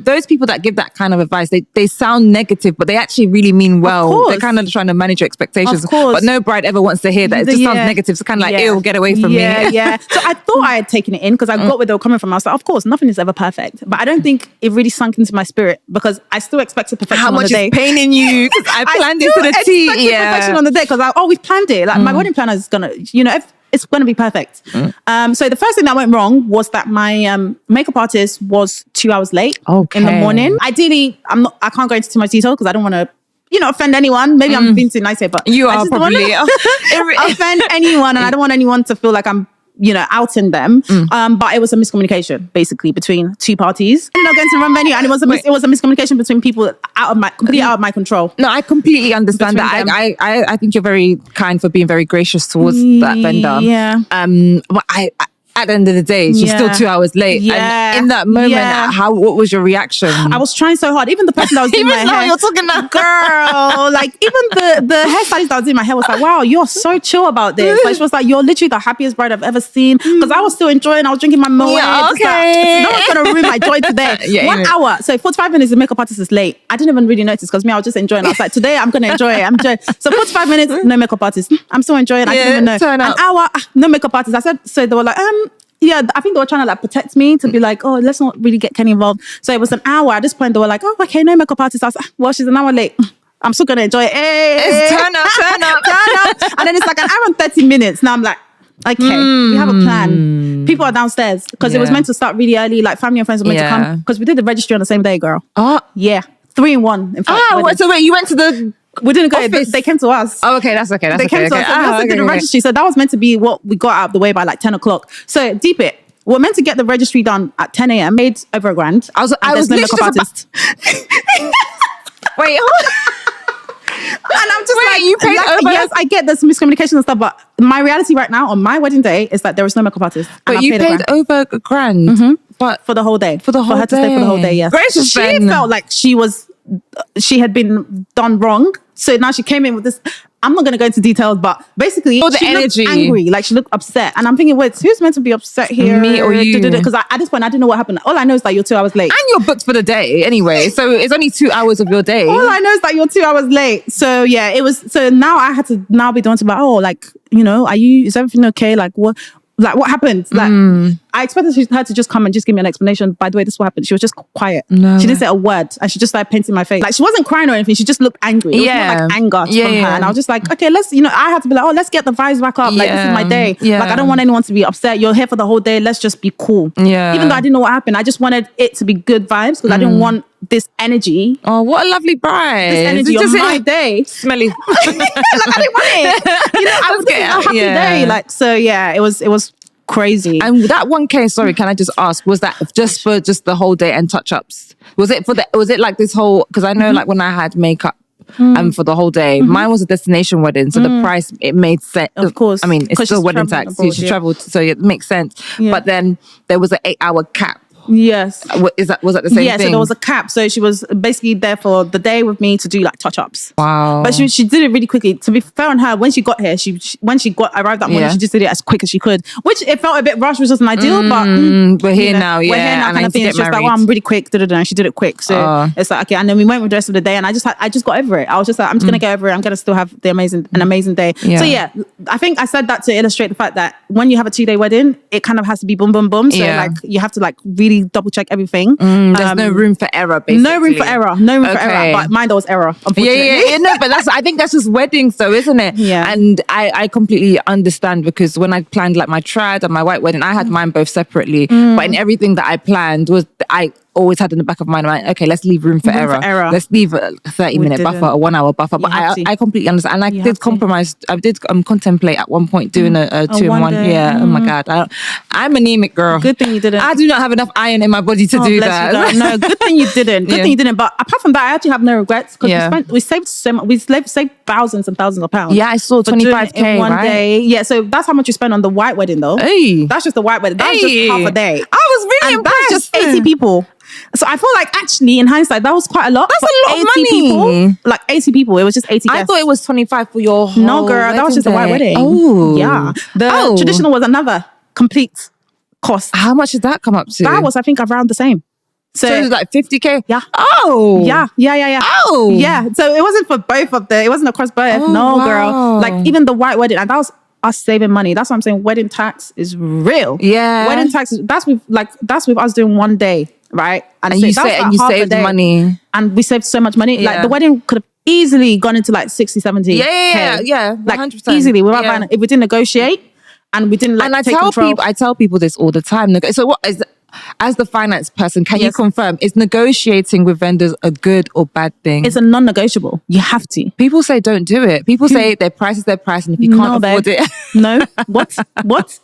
those people that give that kind of advice, they sound negative, but they actually really mean well. They're kind of trying to manage your expectations. Of course. But no bride ever wants to hear that. It just sounds negative. It's kind of like, ew, get away from me. Yeah. So I thought I had taken it in because I got where they were coming from. I was like, of course, nothing is ever perfect. But I don't think it really sunk into my spirit because I still expected perfection on the day. How much is paining you? Because I planned it to the T. Perfection on the day because we've planned it. Like my wedding planner is gonna, it's going to be perfect. So the first thing that went wrong was that my makeup artist was 2 hours late in the morning. Ideally, I can't go into too much detail because I don't want to, offend anyone. Maybe I'm being too nice here, but you I are just probably don't want to offend anyone, and I don't want anyone to feel like I'm outing them. But it was a miscommunication basically between two parties. I'm not going to run venue, and it was a miscommunication between people completely out of my control. No, I completely understand that. I think you're very kind for being very gracious towards that vendor. Yeah. But at the end of the day, she's still 2 hours late. Yeah. And in that moment, what was your reaction? I was trying so hard. Even the person that was doing my hair. You're talking now. Girl, like even the hairstylist that was doing my hair was like, wow, you're so chill about this. Like she was like, you're literally the happiest bride I've ever seen. Because I was still enjoying, I was drinking my Moet. Yeah, okay. No one's going to ruin my joy today. 1 hour. So 45 minutes, the makeup artist is late. I didn't even really notice because I was just enjoying. I was like, today I'm going to enjoy it. I'm enjoying. So 45 minutes, no makeup artist. I'm still enjoying. I didn't even know. Turn up. An hour, no makeup artist. I said, so they were like, yeah, I think they were trying to like protect me to be like, oh, let's not really get Kenny involved. So it was an hour. At this point, they were like, oh, okay, no makeup artist. I was like, well, she's an hour late. I'm still going to enjoy it. Hey, it's turn up. And then it's like an hour and 30 minutes. Now I'm like, okay, we have a plan. People are downstairs because it was meant to start really early. Like family and friends were meant to come because we did the registry on the same day, girl. Oh. Yeah. 3 in 1. In fact. So wait, you went to the... We didn't go. They came to us. Oh, okay, that's okay. They came to us. So we also did the registry. So that was meant to be what we got out of the way by like 10 o'clock. So deep it. We're meant to get the registry done at 10 a.m. Made over a grand. I was no literally makeup artist. Wait, and I'm just like, you paid over? Yes, I get there's miscommunication and stuff, but my reality right now on my wedding day is that there was no makeup artist. But you paid over a grand. But for the whole day. For the whole day. For her to stay for the whole day, yes. Gracious, she felt like she had been done wrong. So now she came in with this. I'm not going to go into details, but basically she looked angry, like she looked upset. And I'm thinking, wait, who's meant to be upset here? Me or you? Because at this point, I didn't know what happened. All I know is that you're 2 hours late. And you're booked for the day anyway. So it's only 2 hours of your day. All I know is that you're 2 hours late. So yeah, it was. So now I had to be the one to be like, oh, like, is everything okay? Like what happened? Like I expected her to just come and just give me an explanation. By the way, this is what happened. She was just quiet. No, she didn't say a word, and she just started painting my face. Like she wasn't crying or anything. She just looked angry. It was more like anger from her. And I was just like, okay, let's. I had to be like, oh, let's get the vibes back up. Like this is my day. Yeah. Like I don't want anyone to be upset. You're here for the whole day. Let's just be cool. Yeah. Even though I didn't know what happened, I just wanted it to be good vibes because I didn't want this energy. Oh, what a lovely bride! This energy on my day, smelly. Like I didn't want it. I was getting a happy day. Like so, yeah. It was crazy. And that 1K, sorry, can I just ask, was that just for the whole day and touch-ups? Was it like this whole, because I know like when I had makeup for the whole day, mine was a destination wedding, so the price, it made sense. Of course. I mean, it's still wedding tax. She traveled, so it makes sense. Yeah. But then there was an 8-hour cap Yes. Was that the same Yeah, thing? so there was a cap. So she was basically there for the day with me to do like touch-ups. Wow. But she did it really quickly. To be fair on her, when she got here, when she arrived that morning, she just did it as quick as she could. Which it felt a bit rushed, which wasn't ideal, but we're here now, yeah. We're here now, and kind of thing. It's just like, well, I'm really quick. And she did it quick. So it's like, okay. And then we went with the rest of the day, and I just got over it. I was just like, I'm just gonna get over it. I'm gonna still have an amazing day. Yeah. So yeah, I think I said that to illustrate the fact that when you have a 2-day wedding, it kind of has to be boom, boom, boom. So like you have to like really double check everything. There's no room for error, basically. No room for error. But mine there was error, unfortunately. Yeah. No, but I think that's just weddings though, isn't it? Yeah. And I completely understand, because when I planned like my trad and my white wedding, I had mine both separately. But in everything that I planned I always had in the back of my mind, okay, let's leave room for error. Let's leave a 30-minute buffer, a 1 hour buffer. But I completely understand. And I did compromise. I did contemplate at one point doing a 2-in-1. Yeah. Oh my God. I'm anemic, girl. Good thing you didn't. I do not have enough iron in my body to do that. No, good thing you didn't. Good thing you didn't. But apart from that, I actually have no regrets, because we saved so much. We saved thousands and thousands of pounds. Yeah, I saw 25K in one day. Yeah, so that's how much you spend on the white wedding though. Hey. That's just the white wedding. That's just half a day. I was really impressed. That's just 80 people. So I feel like actually in hindsight that was quite a lot. That's a lot of money. People, like 80 people. It was just 80 guests. I thought it was 25 for your whole No, girl, that was just a white wedding. Oh. Yeah. The traditional was another complete cost. How much did that come up to? That was, I think, around the same. So it was like 50K? Yeah. Oh. Yeah. Oh. Yeah. So it wasn't for both of it wasn't across both. Oh, no, wow. girl. Like even the white wedding, and that was us saving money. That's what I'm saying. Wedding tax is real. Yeah. Wedding tax that's with us doing one day, right? And you saved money. And we saved so much money. Yeah. Like the wedding could have easily gone into like 60, 70. Yeah. 100%. Like easily without buying, if we didn't negotiate and we didn't take control. I tell people this all the time. So what is, as the finance person, can you confirm, is negotiating with vendors a good or bad thing? It's a non-negotiable. You have to. People say don't do it. People say their price is their price, and if you can't afford it. No. What?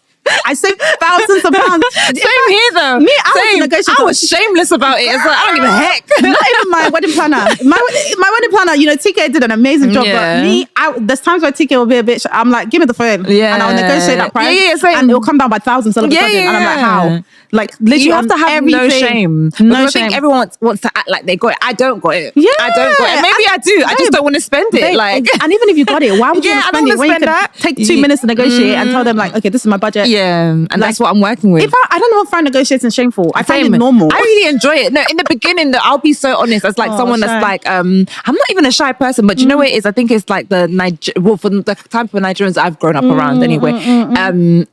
I saved thousands of pounds. Same here though. Me, I was shameless about it. It's like, I don't give a heck. Not even my wedding planner. My wedding planner, TK did an amazing job. But me, there's times where TK will be a bitch. I'm like, give me the phone. Yeah. And I'll negotiate that price. Yeah, same. And it'll come down by thousands all of a sudden. And I'm like, how? Like literally, you have to have everything. no shame. No I think everyone wants to act like they got it. I don't got it. Yeah, I don't got it. Maybe I do. I just don't want to spend it. And even if you got it, why would you want to spend it when you could take 2 minutes to negotiate and tell them like, okay, this is my budget. Yeah, and that's what I'm working with. I don't know if find negotiating shameful. I find it normal. I really enjoy it. No, in the beginning, I'll be so honest. As like someone that's like, I'm not even a shy person, but you know what it is? I think it's like for the type of Nigerians I've grown up around anyway.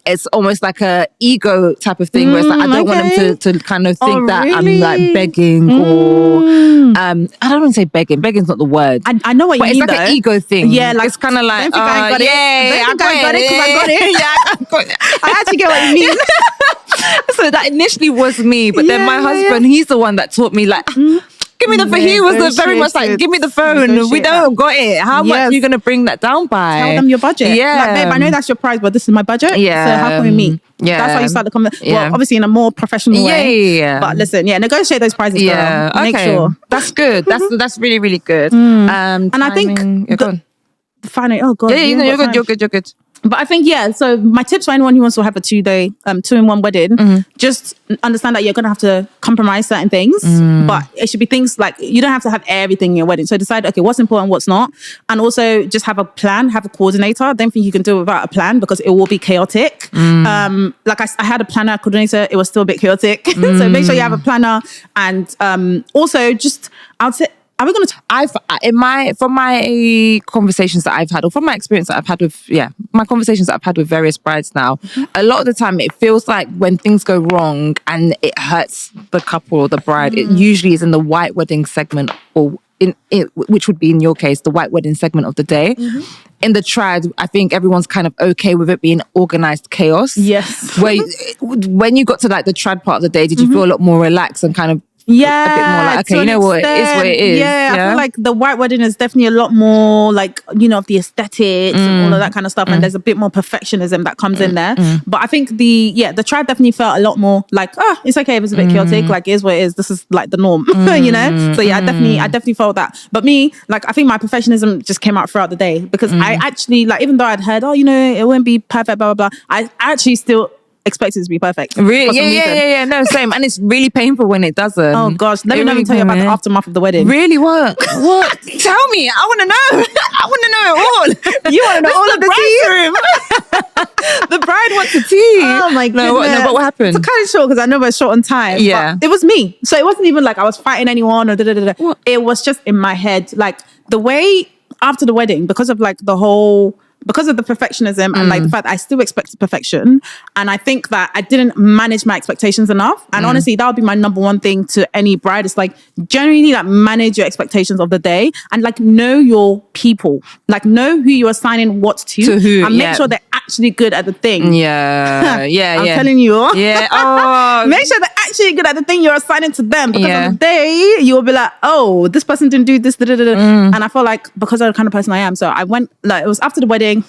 It's almost like a ego type of thing where it's like I don't want them to kind of think that I'm like begging or I don't want to say begging. Begging's not the word. I know what you mean. But it's like an ego thing. Yeah, like it's kind of like I got it. I got it because I got it. Yeah, I got it. I actually get what you mean. So that initially was me, but then my husband, he's the one that taught me like. Give me the phone. He was very much like, give me the phone. We don't got it. How much are you going to bring that down by? Tell them your budget. Yeah. Like, babe, I know that's your price, but this is my budget. Yeah. So how can we meet? Yeah. That's how you start the conversation. Well, obviously in a more professional way. Yeah. But listen, negotiate those prices. Yeah. Girl. Make sure. That's good. That's really, really good. And I think finally, oh God. Yeah, you're good. But I think, so my tips for anyone who wants to have a 2-day, 2-in-1 wedding, just understand that you're going to have to compromise certain things, but it should be things like, you don't have to have everything in your wedding. So decide, okay, what's important, what's not. And also just have a plan, have a coordinator. I don't think you can do it without a plan because it will be chaotic. Like I had a planner, a coordinator, it was still a bit chaotic. So make sure you have a planner. And also just, I would say, are we going to? From my conversations that I've had, or from my experience that I've had with, my conversations that I've had with various brides now, a lot of the time it feels like when things go wrong and it hurts the couple or the bride, it usually is in the white wedding segment, or which would be in your case the white wedding segment of the day. In the trad, I think everyone's kind of okay with it being organized chaos. Yes. When you got to like the trad part of the day, did you feel a lot more relaxed and kind of a bit more like, okay, you know what, it is what it is. Yeah, I feel like the white wedding is definitely a lot more like, of the aesthetics and all of that kind of stuff. And there's a bit more perfectionism that comes in there. But I think the tribe definitely felt a lot more like, it's okay if it's a bit chaotic, like it is what it is. This is like the norm, So yeah, I definitely felt that. But me, like I think my perfectionism just came out throughout the day because I actually, like, even though I'd heard, it won't be perfect, blah, blah, blah, I actually still expect it to be perfect. Really? Yeah. No, same. And it's really painful when it doesn't. Oh gosh, let me tell you about the aftermath of the wedding. Really? What? Tell me. I want to know. I want to know it all. You want to know all of the tea? The bride wants the tea. Oh my goodness. No, what happened? It's kind of short because I know we're short on time. Yeah. But it was me. So it wasn't even like I was fighting anyone or What? It was just in my head. Like the way after the wedding, because of the perfectionism and like the fact that I still expected perfection. And I think that I didn't manage my expectations enough. And honestly, that would be my number one thing to any bride. It's like generally like manage your expectations of the day and like know your people, like know who you're assigning what to who, and make sure they're actually good at the thing. Yeah. I'm telling you. Yeah. Oh. Make sure they're actually good at the thing you're assigning to them. Because on the day you will be like, oh, this person didn't do this. And I felt like because of the kind of person I am. So I went, like, it was after the wedding.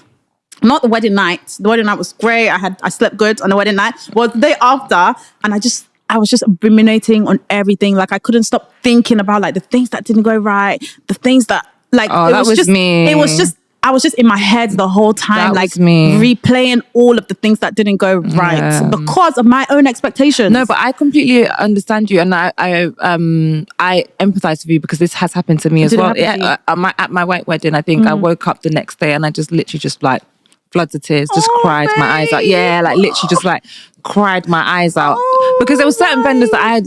Not the wedding night. The wedding night was great. I slept good on the wedding night. Well, the day after, and I was just ruminating on everything. Like I couldn't stop thinking about like the things that didn't go right, the things that like that was me. It was just I was just in my head the whole time, like replaying all of the things that didn't go right because of my own expectations. No, but I completely understand you, and I empathize with you because this has happened to me as well. At my white wedding, I think I woke up the next day and I just literally just like floods of tears, just cried my eyes out. Yeah, like literally just like cried my eyes out because there were certain vendors that I had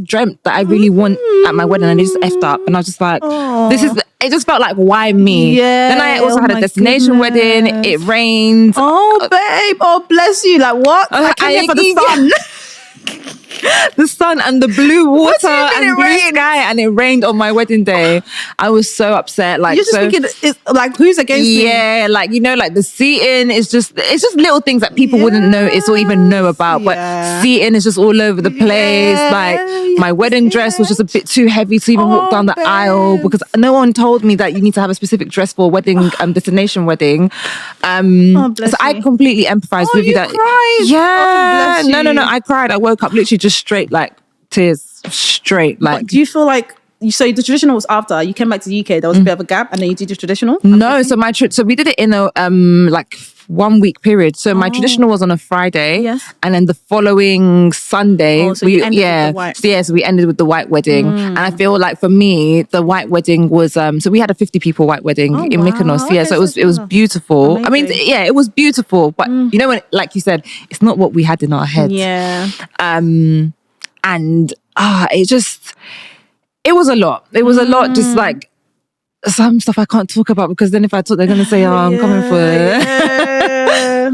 dreamt that I really want at my wedding and they just effed up, and I was just like, it just felt like, why me? Yeah. Then I also had a destination wedding. It rained. Oh, babe. Oh, bless you. Like what? I came here for the sun. The sun and the blue water and blue sky, and it rained on my wedding day. I was so upset. Like, you're just thinking, it's like, who's against me? Yeah, like, you know, like the seating is just, it's just little things that people wouldn't notice or even know about. But seating is just all over the place. Like, my wedding dress was just a bit too heavy to even walk down the aisle because no one told me that you need to have a specific dress for a wedding, destination wedding. So I completely empathize with you. That cried. Yeah, no, I cried. I woke up literally just straight, like tears, straight. Like, but do you feel like so the traditional was after you came back to the UK? There was a bit of a gap, and then you did the traditional. No, so so we did it in a like 1 week period. So my traditional was on a Friday, and then the following Sunday, so we ended so we ended with the white wedding. And I feel like for me, the white wedding was so we had a 50 people white wedding in Mykonos. Yeah, so it was beautiful. Amazing. I mean, it was beautiful, but you know, when, like you said, it's not what we had in our heads. Yeah. And it was a lot. It was a lot, just like some stuff I can't talk about because then if I talk, they're going to say, I'm coming for it.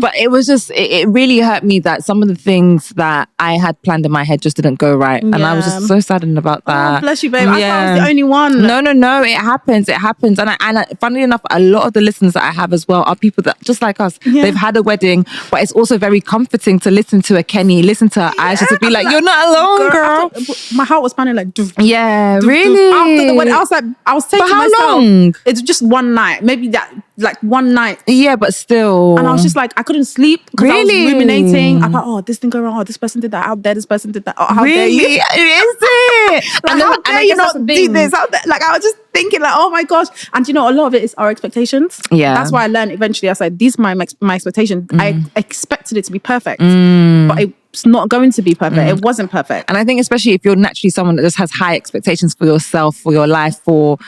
But it was just, it really hurt me that some of the things that I had planned in my head just didn't go right. And I was just so saddened about that. Oh, bless you, babe. I thought I was the only one. No. It happens. And funnily enough, a lot of the listeners that I have as well are people that, just like us, they've had a wedding, but it's also very comforting to listen to a Kenny, listen to a Aisha, to be like, you're not alone, girl. My heart was pounding like, really? After the wedding, I was saying to myself, how long? It's just one night. Maybe that, like one night. Yeah, but still. And I was just like, I couldn't sleep because I was ruminating. I thought, oh, this didn't go wrong. Oh, this person did that out there. This person did that. Oh, how dare you? Is it? Like, how dare you not do this out there? Like, I was just thinking like, oh my gosh. And you know, a lot of it is our expectations. Yeah. That's why I learned eventually. I was like, these are my expectations. I expected it to be perfect. But it's not going to be perfect. It wasn't perfect. And I think especially if you're naturally someone that just has high expectations for yourself, for your life, for...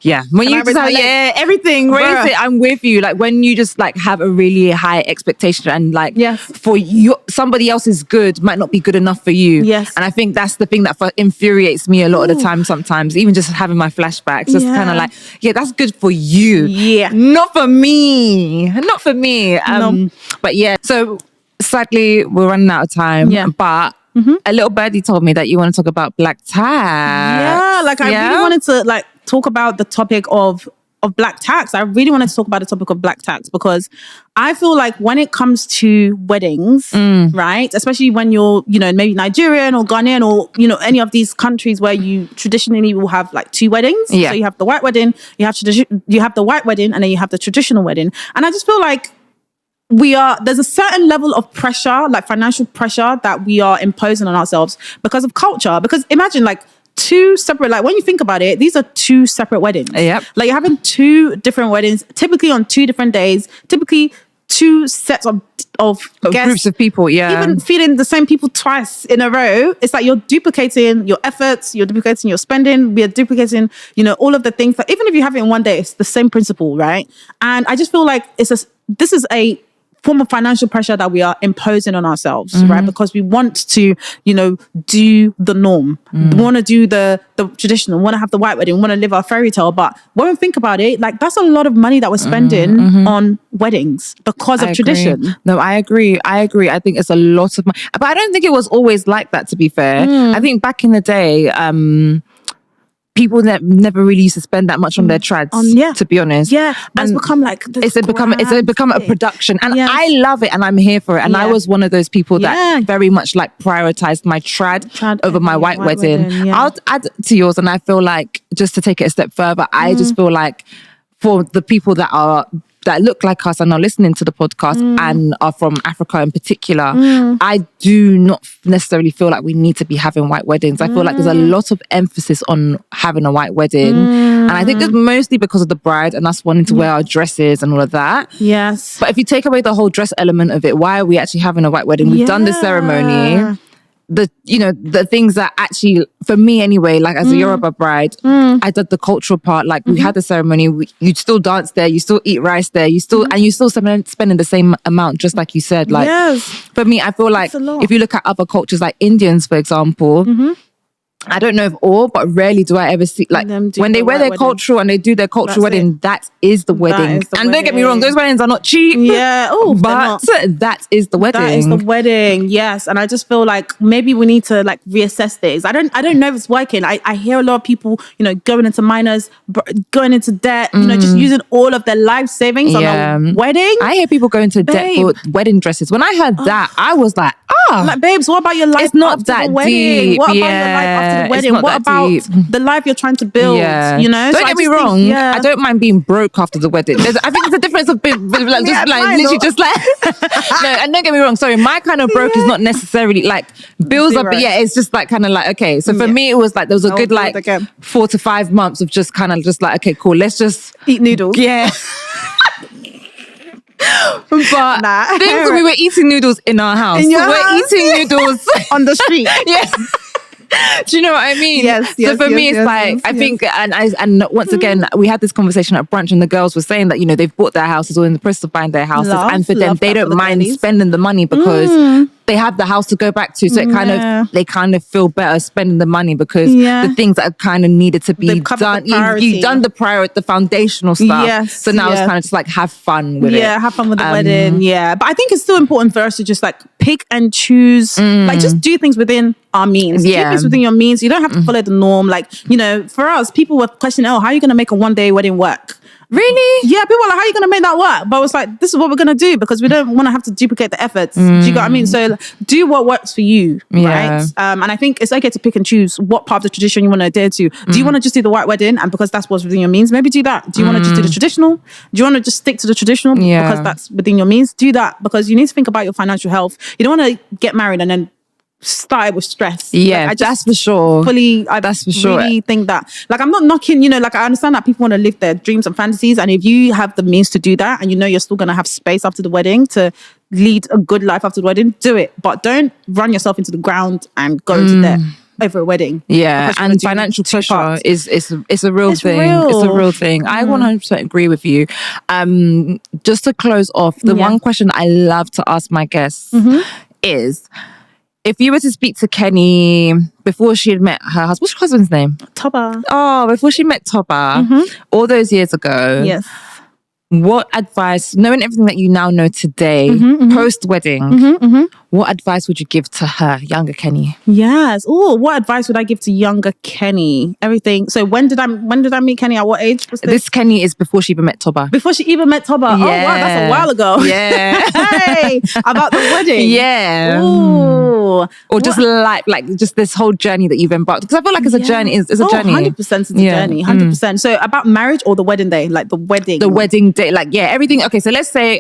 Yeah, when you just have, everything, raise it. I'm with you. Like when you just like have a really high expectation and like for you, somebody else's good might not be good enough for you. Yes, and I think that's the thing that infuriates me a lot of the time. Sometimes, even just having my flashbacks, just kind of like, that's good for you. Yeah, not for me. Not for me. No. But yeah, so sadly we're running out of time. Yeah, but. A little birdie told me that you want to talk about black tax. Yeah, like I really wanted to like talk about the topic of black tax. I really wanted to talk about the topic of black tax because I feel like when it comes to weddings, right, especially when you're, you know, maybe Nigerian or Ghanaian or, you know, any of these countries where you traditionally will have like two weddings. Yeah. So you have the white wedding, you have the white wedding, and then you have the traditional wedding. And I just feel like there's a certain level of pressure, like financial pressure that we are imposing on ourselves because of culture. Because imagine like two separate, like when you think about it, these are two separate weddings. Yep. Like you're having two different weddings, typically on two different days, typically two sets of guests, groups of people, even feeding the same people twice in a row, it's like you're duplicating your efforts, you're duplicating your spending, we're duplicating, all of the things that even if you have it in one day, it's the same principle, right? And I just feel like this is a form of financial pressure that we are imposing on ourselves, right? Because we want to, do the norm. We want to do the traditional, we want to have the white wedding, we want to live our fairy tale. But when we think about it, like that's a lot of money that we're spending on weddings because of tradition. No, I agree. I think it's a lot of money. But I don't think it was always like that, to be fair. I think back in the day, people never really used to spend that much on their trads, to be honest. Yeah, but it's become like it's become a production, and I love it, and I'm here for it. And I was one of those people that very much like prioritized my trad over my white wedding. I'll add to yours, and I feel like just to take it a step further, I just feel like for the people that look like us and are listening to the podcast and are from Africa in particular, I do not necessarily feel like we need to be having white weddings. I feel like there's a lot of emphasis on having a white wedding. And I think it's mostly because of the bride and us wanting to wear our dresses and all of that. Yes. But if you take away the whole dress element of it, why are we actually having a white wedding? We've done the ceremony. The things that actually, for me anyway, like as a Yoruba bride, I did the cultural part. Like we had the ceremony, you still dance there, you still eat rice there, you still spending the same amount, just like you said. Like for me, I feel like if you look at other cultures, like Indians, for example, I don't know if all, but rarely do I ever see like when they wear their cultural and they do their cultural wedding. That is the wedding. And don't get me wrong, those weddings are not cheap. Yeah, but that is the wedding. That is the wedding. Yes, and I just feel like maybe we need to like reassess things. I don't know if it's working. I hear a lot of people, going into minors, going into debt, just using all of their life savings on a wedding. I hear people go into debt for wedding dresses. When I heard that, I was like, like, babes, what about your life? It's not that deep. What about your life after the wedding? What about the life you're trying to build? Don't get me wrong. I don't mind being broke after the wedding. I think there's a difference of being like, no, and don't get me wrong. Sorry, my kind of broke is not necessarily like bills are. It's just like kind of like okay. So for me, it was like there was a good like 4 to 5 months of just kind of just like okay, cool. Let's just eat noodles. Yeah. But things we were eating noodles in our house. We're eating noodles on the street. Yeah. Do you know what I mean? Yes. So for me, it's like I think, and once again, we had this conversation at brunch, and the girls were saying that they've bought their houses or in the process of buying their houses, and for them, they don't mind spending the money because they have the house to go back to. So it they kind of feel better spending the money because the things that are kind of needed to be done, you've done the foundational stuff. Yes, so now it's kind of just like have fun with it. Yeah, have fun with the wedding. Yeah, but I think it's still important for us to just like pick and choose, like just do things within our means. Do things within your means. You don't have to follow the norm. Like, for us, people were questioning, how are you going to make a one-day wedding work? Really? Yeah, people are like, how are you going to make that work? But it's like, this is what we're going to do because we don't want to have to duplicate the efforts. Do you get what I mean? So do what works for you, right? And I think it's okay to pick and choose what part of the tradition you want to adhere to. Do you want to just do the white wedding and because that's what's within your means? Maybe do that. Do you want to just do the traditional? Do you want to just stick to the traditional because that's within your means? Do that because you need to think about your financial health. You don't want to get married and then start with stress. Yeah, that's for sure. That's for sure. Really think that. Like, I'm not knocking, like, I understand that people want to live their dreams and fantasies. And if you have the means to do that and you're still going to have space after the wedding to lead a good life after the wedding, do it. But don't run yourself into the ground and go into debt over a wedding. Yeah, and financial pressure is a real thing. It's a real thing. I 100% agree with you. Just to close off, the one question I love to ask my guests is, if you were to speak to Kennie before she had met her husband, what's your husband's name? Toba. Oh, before she met Toba, all those years ago. Yes. What advice, knowing everything that you now know today, post-wedding, what advice would you give to her, younger Kennie? Yes. Oh, what advice would I give to younger Kennie? Everything. So when did I meet Kennie? At what age? This Kennie is before she even met Toba. Before she even met Toba? Yeah. Oh, wow. That's a while ago. Yeah. Hey, about the wedding. Yeah. Ooh. Or just like just this whole journey that you've embarked. Because I feel like it's a journey. It's a journey. 100% it's a journey. 100%. So about marriage or the wedding day? Like the wedding. The wedding day. Like, everything. Okay, so let's say,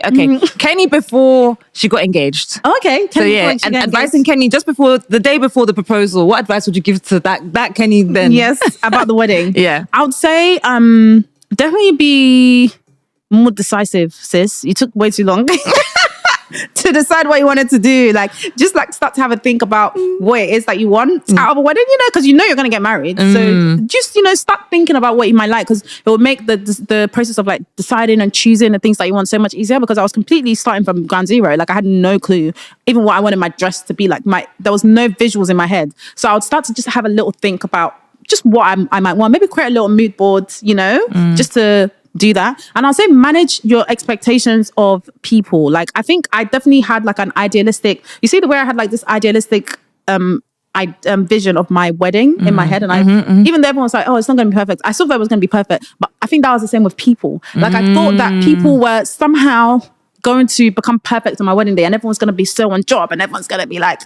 Kennie before she got engaged. Okay. So and advising Kennie just before, the day before the proposal, what advice would you give to that Kennie then? Yes, about the wedding. Yeah. I would say definitely be more decisive, sis. You took way too long to decide what you wanted to do. Like, just like start to have a think about what it is that you want out of a wedding, because you know you're going to get married. So just, start thinking about what you might like, because it will make the process of like deciding and choosing the things that you want so much easier, because I was completely starting from ground zero. Like, I had no clue even what I wanted my dress to be like. There was no visuals in my head. So I would start to just have a little think about just what I might want. Maybe create a little mood board, just to do that. And I'll say manage your expectations of people. Like, I think I definitely had like an idealistic, you see the way I had like this idealistic vision of my wedding in my head. And even though everyone was like, oh, it's not going to be perfect, I still thought it was going to be perfect. But I think that was the same with people. Like, I thought that people were somehow going to become perfect on my wedding day, and everyone's going to be so on job, and everyone's going to be like,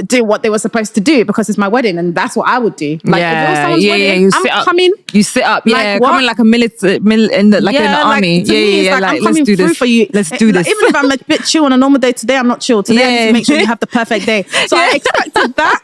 do what they were supposed to do because it's my wedding, and that's what I would do. Like, if it was someone's wedding, I'm coming. You sit up, like, coming like a military, in the army. Like, I'm coming through for you. Let's do this. Even if I'm a bit chill on a normal day, today I'm not chill. Today I need to make sure you have the perfect day. So I expected that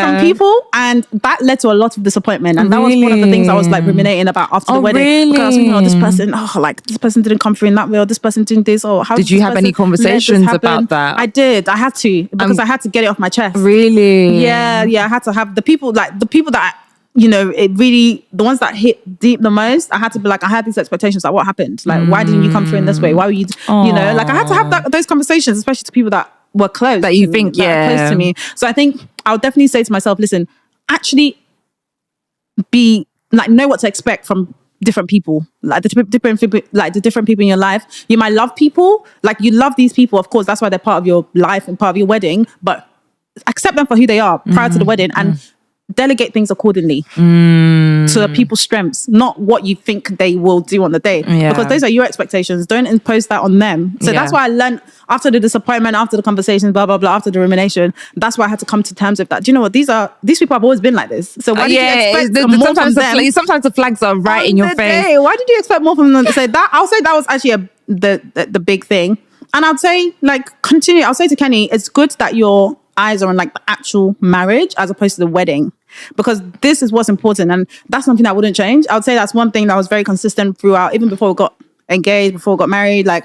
from people, and that led to a lot of disappointment. And that was one of the things I was like ruminating about after the wedding. Really? Because I was thinking, this person didn't come through in that way, or this person didn't this, or how did you have any conversations about that? I did. I had to, because I had to get it off my chest. Really? Yeah. I had to have the people that, it really, the ones that hit deep the most, I had to be like, I had these expectations. Like, what happened? Like, why didn't you come through in this way? Why were you, like, I had to have those conversations, especially to people that were close. That you think, close to me. So I think I would definitely say to myself, listen, actually know what to expect from different people, like the different people in your life. You might love people, like you love these people, of course, that's why they're part of your life and part of your wedding, but accept them for who they are prior to the wedding, and delegate things accordingly to the people's strengths, not what you think they will do on the day, because those are your expectations. Don't impose that on them. So that's why I learned after the disappointment, after the conversations, blah blah blah, after the rumination, that's why I had to come to terms with that. Do you know what, these people have always been like this, so why did you expect more from them? Sometimes the flags are right in your face. Why did you expect more from them? So that, I'll say that was actually the big thing. And I'd say, like, continue. I'll say to Kenny, it's good that your eyes are on like the actual marriage as opposed to the wedding, because this is what's important, and that's something that wouldn't change. I would say that's one thing that was very consistent throughout, even before we got engaged, before we got married. Like,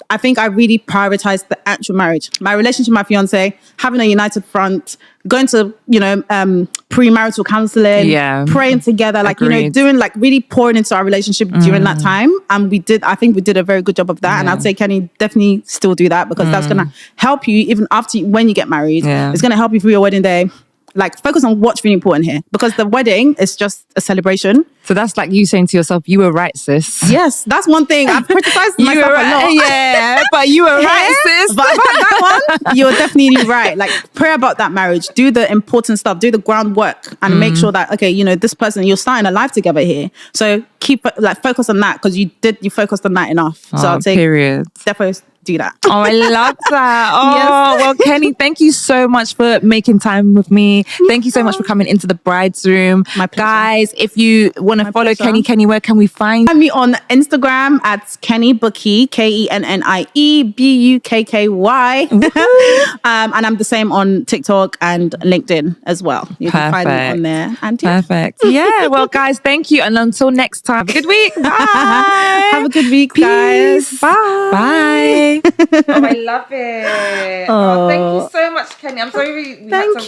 I think I really prioritized the actual marriage, my relationship with my fiance, having a united front, going to, premarital counseling, praying together, like, doing like really pouring into our relationship during that time. And I think we did a very good job of that. And I'd say Kenny definitely still do that, because that's going to help you even after, when you get married. It's going to help you through your wedding day. Like, focus on what's really important here, because the wedding is just a celebration. So that's like you saying to yourself, you were right, sis. Yes, that's one thing. I've criticized myself a lot. Yeah, but you were right, sis. But about that one, you're definitely right. Like, pray about that marriage. Do the important stuff. Do the groundwork, and make sure that, okay, this person, you're starting a life together here. So focus on that, because you focused on that enough. So I'd say, definitely do that. Oh, I love that. Oh, well, Kenny, thank you so much for making time with me. Thank you so much for coming into the Bride's Room. My pleasure. Guys, if you want to follow pleasure. Kenny, where can we find me? On Instagram at Kennie Bukky, KennieBukky. And I'm the same on TikTok and LinkedIn as well. You can find me on there. And Perfect. Yeah, well, guys, thank you. And until next time, have a good week. Bye. Have a good week, guys. Bye. Bye. Oh, I love it. Oh, thank you so much, Kenny. I'm sorry we had to